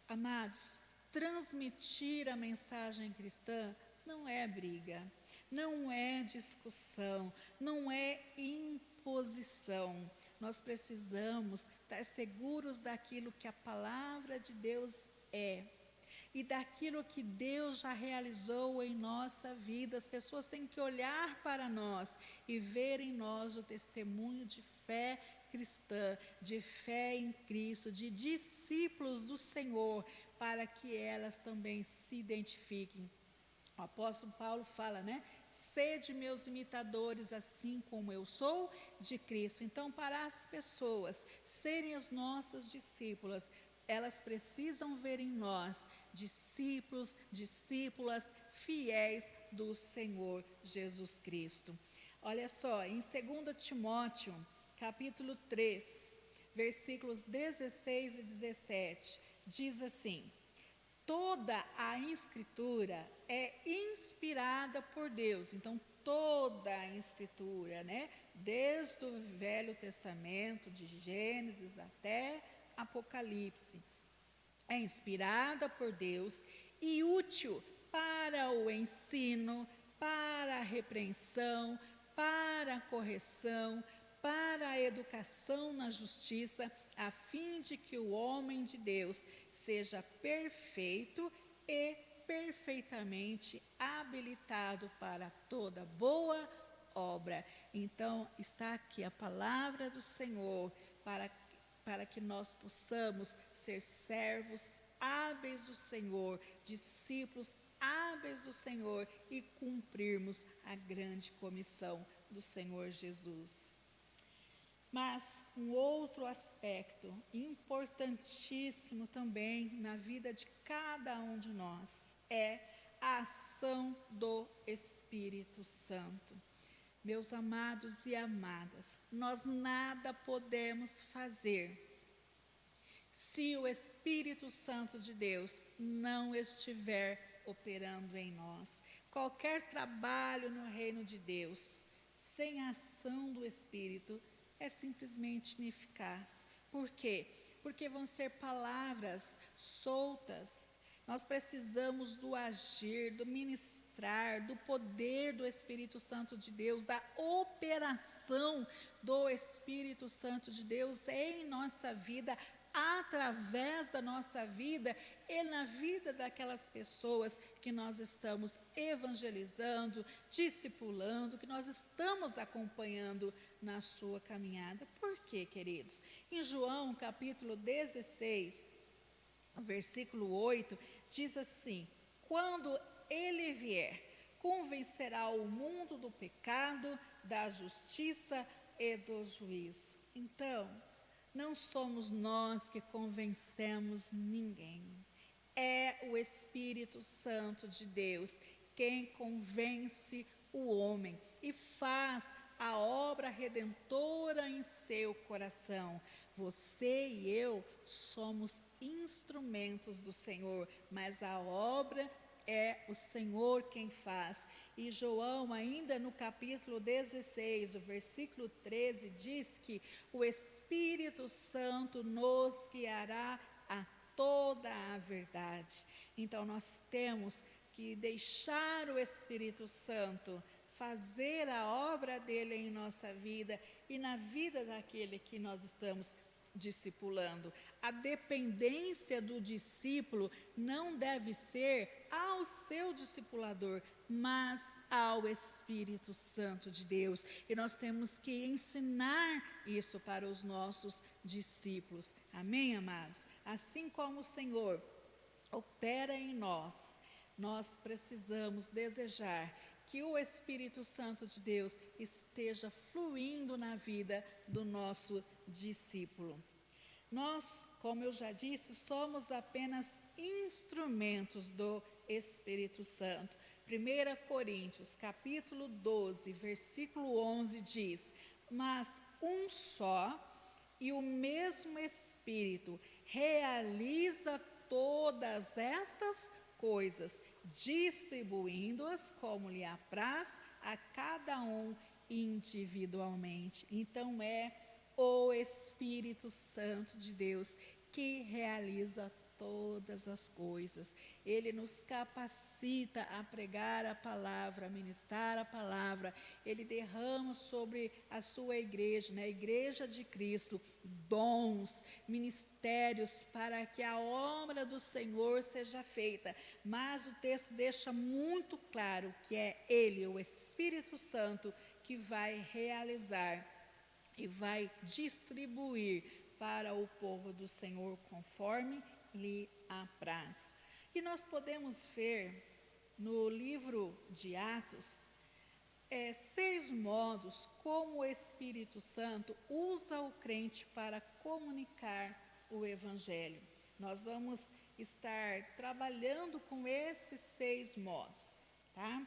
Amados, transmitir a mensagem cristã não é briga, não é discussão, não é imposição. Nós precisamos estar seguros daquilo que a palavra de Deus é e daquilo que Deus já realizou em nossa vida. As pessoas têm que olhar para nós e ver em nós o testemunho de fé cristã, de fé em Cristo, de discípulos do Senhor, para que elas também se identifiquem. O apóstolo Paulo fala, né? Sede meus imitadores, assim como eu sou de Cristo. Então, para as pessoas serem as nossas discípulas, elas precisam ver em nós discípulos, discípulas fiéis do Senhor Jesus Cristo. Olha só, em 2 Timóteo, capítulo 3, versículos 16 e 17, diz assim: toda a Escritura é inspirada por Deus. Então, toda a Escritura, né? Desde o Velho Testamento, de Gênesis até Apocalipse, é inspirada por Deus e útil para o ensino, para a repreensão, para a correção, para a educação na justiça, a fim de que o homem de Deus seja perfeito e perfeitamente habilitado para toda boa obra. Então, está aqui a palavra do Senhor para que nós possamos ser servos hábeis do Senhor, discípulos hábeis do Senhor e cumprirmos a grande comissão do Senhor Jesus. Mas um outro aspecto importantíssimo também na vida de cada um de nós é a ação do Espírito Santo. Meus amados e amadas, nós nada podemos fazer se o Espírito Santo de Deus não estiver operando em nós. Qualquer trabalho no reino de Deus, sem a ação do Espírito, é simplesmente ineficaz. Por quê? porque vão ser palavras soltas. Nós precisamos do agir, do ministrar, do poder do Espírito Santo de Deus, da operação do Espírito Santo de Deus em nossa vida, através da nossa vida e na vida daquelas pessoas que nós estamos evangelizando, discipulando, que nós estamos acompanhando na sua caminhada. Por quê, queridos? Em João, capítulo 16, versículo 8, diz assim: quando ele vier, convencerá o mundo do pecado, da justiça e do juízo. Então, não somos nós que convencemos ninguém. É o Espírito Santo de Deus quem convence o homem e faz a obra redentora em seu coração. Você e eu somos instrumentos do Senhor, mas a obra é o Senhor quem faz. E João, ainda no capítulo 16, o versículo 13, diz que o Espírito Santo nos guiará a toda a verdade. Então nós temos que deixar o Espírito Santo fazer a obra dele em nossa vida e na vida daquele que nós estamos discipulando. A dependência do discípulo não deve ser ao seu discipulador, mas ao Espírito Santo de Deus. E nós temos que ensinar isso para os nossos discípulos. Amém, amados? Assim como o Senhor opera em nós, nós precisamos desejar que o Espírito Santo de Deus esteja fluindo na vida do nosso discípulo. Nós, como eu já disse, somos apenas instrumentos do Espírito Santo. 1 Coríntios, capítulo 12, versículo 11 diz: mas um só e o mesmo Espírito realiza todas estas coisas, distribuindo-as como lhe apraz a cada um individualmente. Então é o Espírito Santo de Deus que realiza todas as coisas. Ele nos capacita a pregar a palavra, a ministrar a palavra. Ele derrama sobre a sua igreja, na igreja de Cristo, dons, ministérios para que a obra do Senhor seja feita. Mas o texto deixa muito claro que é Ele, o Espírito Santo, que vai realizar e vai distribuir para o povo do Senhor conforme lhe apraz. E nós podemos ver no livro de Atos 6 modos como o Espírito Santo usa o crente para comunicar o Evangelho. Nós vamos estar trabalhando com esses 6 modos, tá?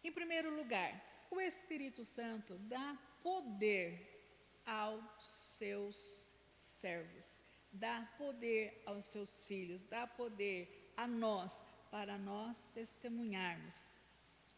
Em primeiro lugar, o Espírito Santo dá poder aos seus servos, dá poder aos seus filhos, dá poder a nós, para nós testemunharmos.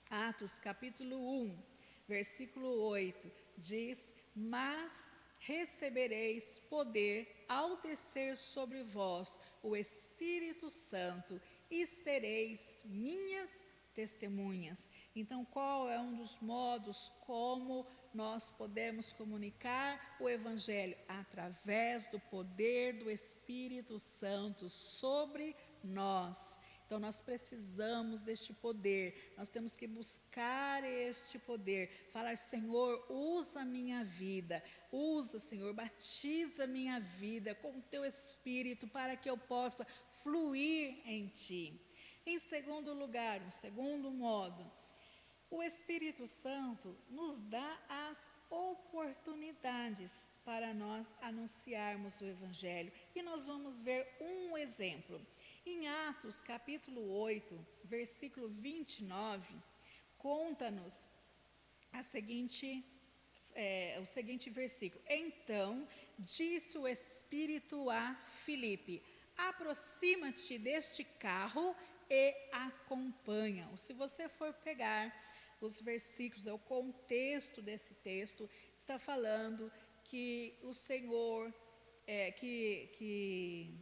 Atos capítulo 1, versículo 8, diz: mas recebereis poder ao descer sobre vós o Espírito Santo e sereis minhas testemunhas. Então, qual é um dos modos como nós podemos comunicar o Evangelho? Através do poder do Espírito Santo sobre nós. Então, nós precisamos deste poder, nós temos que buscar este poder, falar: Senhor, usa a minha vida, usa, Senhor, batiza a minha vida com o Teu Espírito, para que eu possa fluir em Ti. Em segundo lugar, um segundo modo, o Espírito Santo nos dá as oportunidades para nós anunciarmos o Evangelho. E nós vamos ver um exemplo. Em Atos, capítulo 8, versículo 29, conta-nos o seguinte versículo. Então, disse o Espírito a Filipe: aproxima-te deste carro e acompanha-o. Se você for pegar os versículos, o contexto desse texto está falando que o Senhor que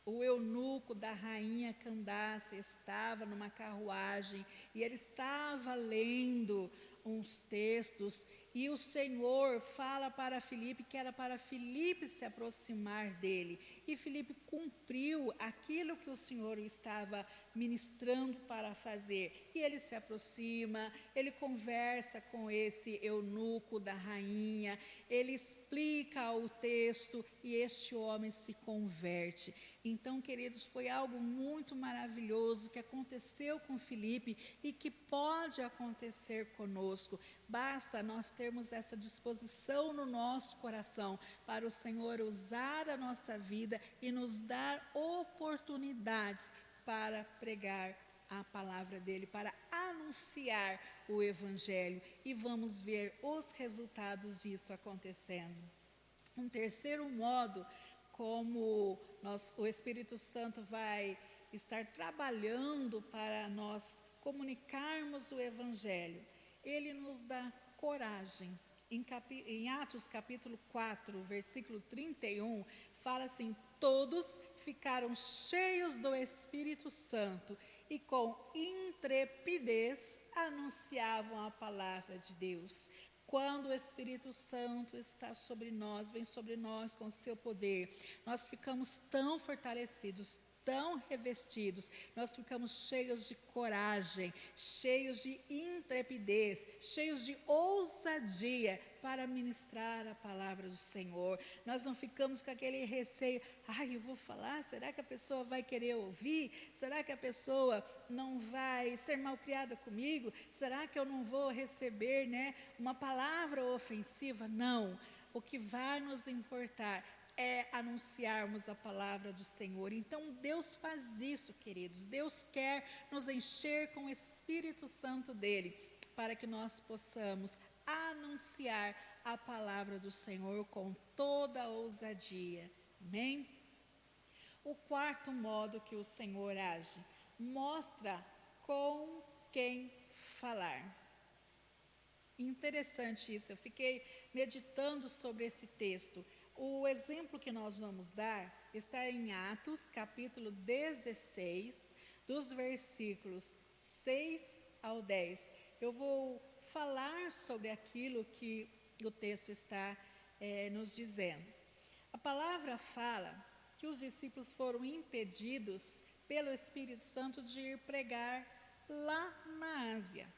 o eunuco da rainha Candace estava numa carruagem e ele estava lendo uns textos e o Senhor fala para Filipe que era para Filipe se aproximar dele. E Filipe cumpriu aquilo que o Senhor estava ministrando para fazer. E ele se aproxima, ele conversa com esse eunuco da rainha, ele explica o texto e este homem se converte. Então, queridos, foi algo muito maravilhoso que aconteceu com Filipe e que pode acontecer conosco. Basta nós termos essa disposição no nosso coração para o Senhor usar a nossa vida e nos dar oportunidades para pregar a palavra dele, para anunciar o Evangelho. E vamos ver os resultados disso acontecendo. Um terceiro modo como o Espírito Santo vai estar trabalhando para nós comunicarmos o Evangelho. Ele nos dá coragem. Em Atos capítulo 4, versículo 31, fala assim: todos ficaram cheios do Espírito Santo e com intrepidez anunciavam a palavra de Deus. Quando o Espírito Santo está sobre nós, vem sobre nós com o seu poder, nós ficamos tão fortalecidos, tão revestidos, nós ficamos cheios de coragem, cheios de intrepidez, cheios de ousadia para ministrar a palavra do Senhor. Nós não ficamos com aquele receio: eu vou falar, será que a pessoa vai querer ouvir? Será que a pessoa não vai ser malcriada comigo? Será que eu não vou receber, uma palavra ofensiva? Não, o que vai nos importar é anunciarmos a palavra do Senhor. Então Deus faz isso, queridos. Deus quer nos encher com o Espírito Santo dele, para que nós possamos anunciar a palavra do Senhor com toda a ousadia. Amém? O quarto modo que o Senhor age, mostra com quem falar. Interessante isso, eu fiquei meditando sobre esse texto. O exemplo que nós vamos dar está em Atos, capítulo 16, dos versículos 6 ao 10. Eu vou falar sobre aquilo que o texto está nos dizendo. A palavra fala que os discípulos foram impedidos pelo Espírito Santo de ir pregar lá na Ásia.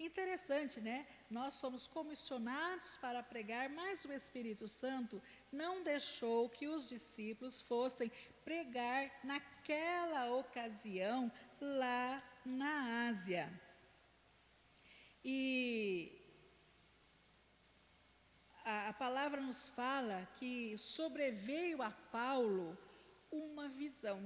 Interessante, Nós somos comissionados para pregar, mas o Espírito Santo não deixou que os discípulos fossem pregar naquela ocasião lá na Ásia. E a palavra nos fala que sobreveio a Paulo uma visão.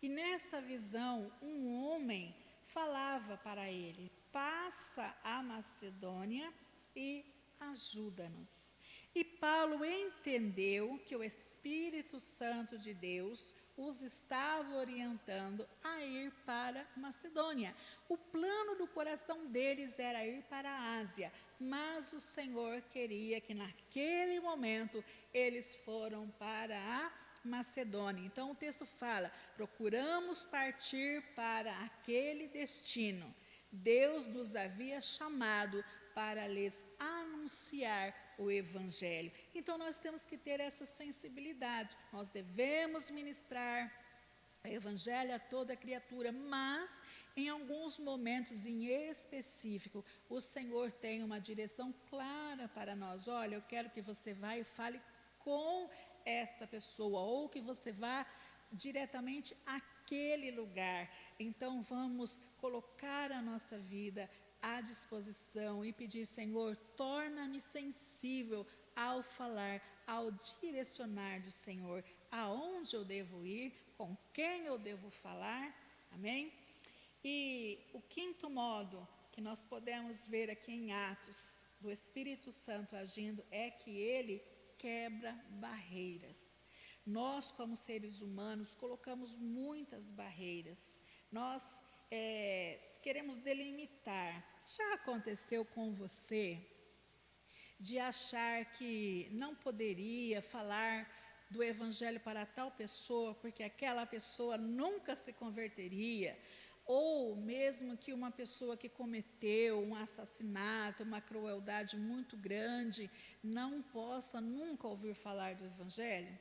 E nesta visão, um homem falava para ele: passa a Macedônia e ajuda-nos. E Paulo entendeu que o Espírito Santo de Deus os estava orientando a ir para Macedônia. O plano do coração deles era ir para a Ásia, mas o Senhor queria que naquele momento eles foram para a Macedônia. Então o texto fala: procuramos partir para aquele destino. Deus nos havia chamado para lhes anunciar o Evangelho. Então nós temos que ter essa sensibilidade. Nós devemos ministrar o Evangelho a toda criatura, mas em alguns momentos em específico, o Senhor tem uma direção clara para nós. Olha, eu quero que você vá e fale com esta pessoa, ou que você vá diretamente àquele lugar. Então vamos colocar a nossa vida à disposição e pedir: Senhor, torna-me sensível ao falar, ao direcionar do Senhor, aonde eu devo ir, com quem eu devo falar. Amém? E o quinto modo que nós podemos ver aqui em Atos do Espírito Santo agindo é que ele quebra barreiras. Nós, como seres humanos, colocamos muitas barreiras. Nós queremos delimitar. Já aconteceu com você de achar que não poderia falar do evangelho para tal pessoa, porque aquela pessoa nunca se converteria, ou mesmo que uma pessoa que cometeu um assassinato, uma crueldade muito grande, não possa nunca ouvir falar do evangelho.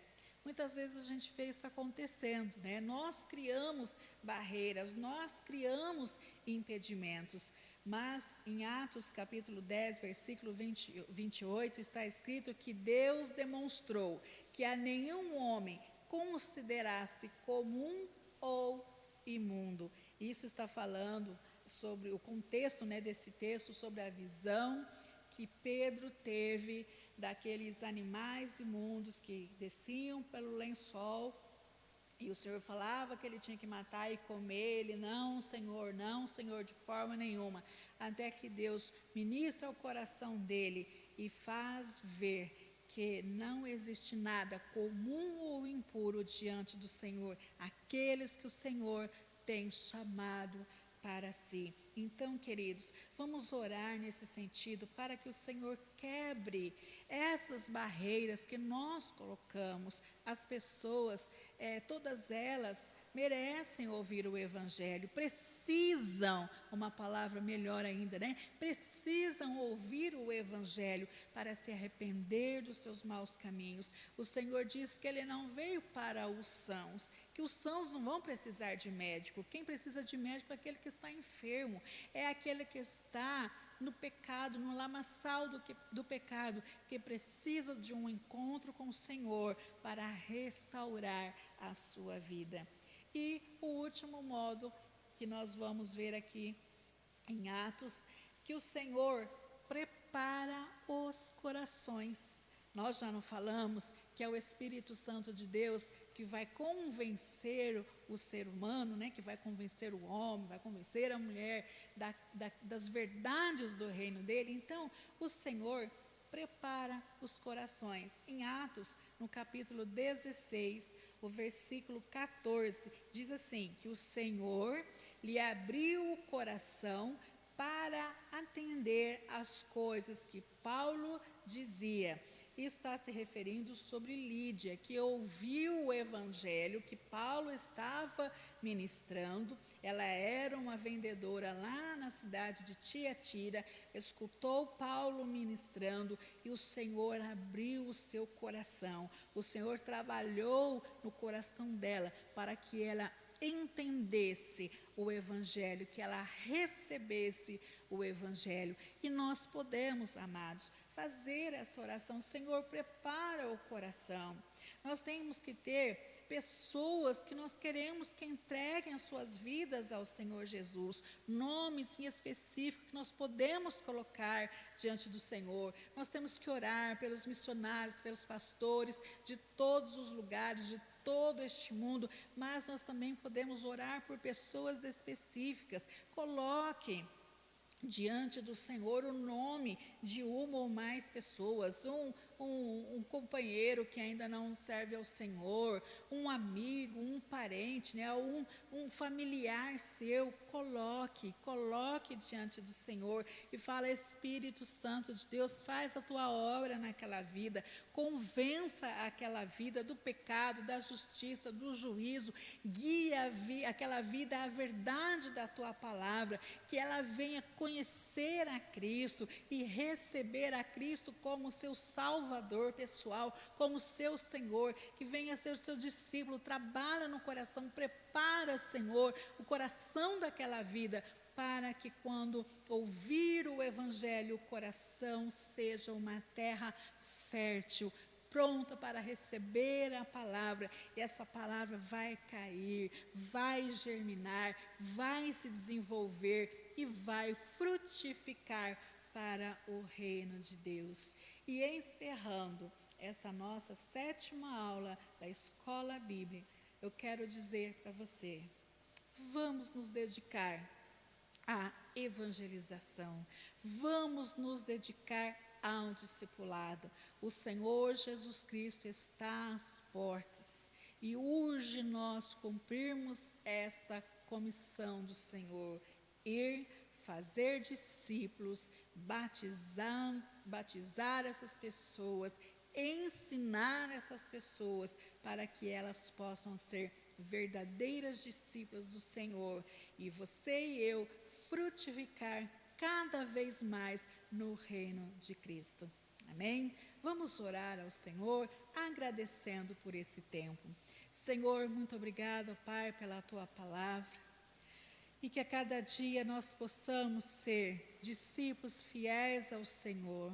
Muitas vezes a gente vê isso acontecendo, né? Nós criamos barreiras, nós criamos impedimentos, mas em Atos capítulo 10, versículo 28, está escrito que Deus demonstrou que a nenhum homem considerasse comum ou imundo. Isso está falando sobre o contexto, né, desse texto, sobre a visão que Pedro teve daqueles animais imundos que desciam pelo lençol, e o Senhor falava que ele tinha que matar e comer. Ele, não, Senhor, de forma nenhuma, até que Deus ministra ao coração dele e faz ver que não existe nada comum ou impuro diante do Senhor, aqueles que o Senhor tem chamado para si. Então, queridos, vamos orar nesse sentido para que o Senhor quebre essas barreiras que nós colocamos. As pessoas, todas elas merecem ouvir o evangelho, precisam, uma palavra melhor ainda, né? Precisam ouvir o evangelho para se arrepender dos seus maus caminhos. O Senhor diz que ele não veio para os sãos, que os sãos não vão precisar de médico. Quem precisa de médico é aquele que está enfermo, é aquele que está no pecado, no lamaçal do pecado, que precisa de um encontro com o Senhor para restaurar a sua vida. E o último modo que nós vamos ver aqui em Atos, que o Senhor prepara os corações. Nós já não falamos que é o Espírito Santo de Deus que vai convencer o ser humano, né, que vai convencer o homem, vai convencer a mulher das verdades do reino dele. Então, o Senhor prepara os corações. Em Atos, no capítulo 16, o versículo 14, diz assim, que o Senhor lhe abriu o coração para atender às coisas que Paulo dizia. Isso está se referindo sobre Lídia, que ouviu o evangelho que Paulo estava ministrando. Ela era uma vendedora lá na cidade de Tiatira, escutou Paulo ministrando e o Senhor abriu o seu coração. O Senhor trabalhou no coração dela para que ela entendesse o evangelho, que ela recebesse o evangelho. E nós podemos, amados, fazer essa oração. Senhor, prepara o coração. Nós temos que ter pessoas que nós queremos que entreguem as suas vidas ao Senhor Jesus, nomes em específico que nós podemos colocar diante do Senhor. Nós temos que orar pelos missionários, pelos pastores de todos os lugares, de todo este mundo, mas nós também podemos orar por pessoas específicas. Coloque diante do Senhor o nome de uma ou mais pessoas, um companheiro que ainda não serve ao Senhor, um amigo, um parente, né, um familiar seu. Coloque diante do Senhor e fala: Espírito Santo de Deus, faz a tua obra naquela vida, convença aquela vida do pecado, da justiça, do juízo, guia aquela vida à verdade da tua palavra, que ela venha conhecer a Cristo e receber a Cristo como seu Salvador pessoal, como seu Senhor, que venha ser seu discípulo. Trabalha no coração, prepara, Senhor, o coração daquela vida, para que quando ouvir o evangelho, o coração seja uma terra fértil, pronta para receber a palavra, e essa palavra vai cair, vai germinar, vai se desenvolver e vai frutificar para o reino de Deus. E encerrando essa nossa 7ª aula da Escola Bíblica, eu quero dizer para você: vamos nos dedicar à evangelização, vamos nos dedicar ao discipulado. O Senhor Jesus Cristo está às portas e urge nós cumprirmos esta comissão do Senhor: ir, fazer discípulos, batizar essas pessoas, ensinar essas pessoas para que elas possam ser verdadeiras discípulas do Senhor e você e eu frutificar cada vez mais no reino de Cristo. Amém? Vamos orar ao Senhor, agradecendo por esse tempo. Senhor, muito obrigado, Pai, pela Tua palavra. E que a cada dia nós possamos ser discípulos fiéis ao Senhor,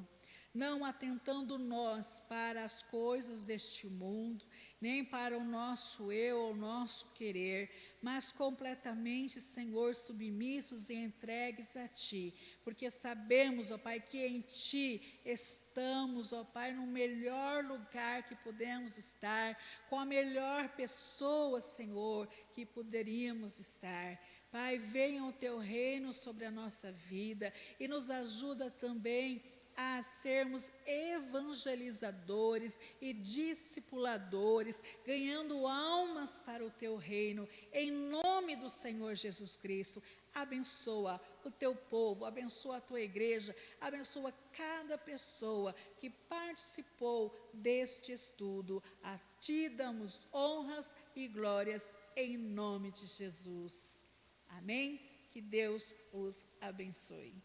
não atentando nós para as coisas deste mundo, nem para o nosso eu ou nosso querer, mas completamente, Senhor, submissos e entregues a Ti, porque sabemos, ó Pai, que em Ti estamos, ó Pai, no melhor lugar que podemos estar, com a melhor pessoa, Senhor, que poderíamos estar. Pai, venha o Teu reino sobre a nossa vida e nos ajuda também a sermos evangelizadores e discipuladores, ganhando almas para o Teu reino, em nome do Senhor Jesus Cristo. Abençoa o Teu povo, abençoa a Tua igreja, abençoa cada pessoa que participou deste estudo. A Ti damos honras e glórias, em nome de Jesus. Amém? Que Deus os abençoe.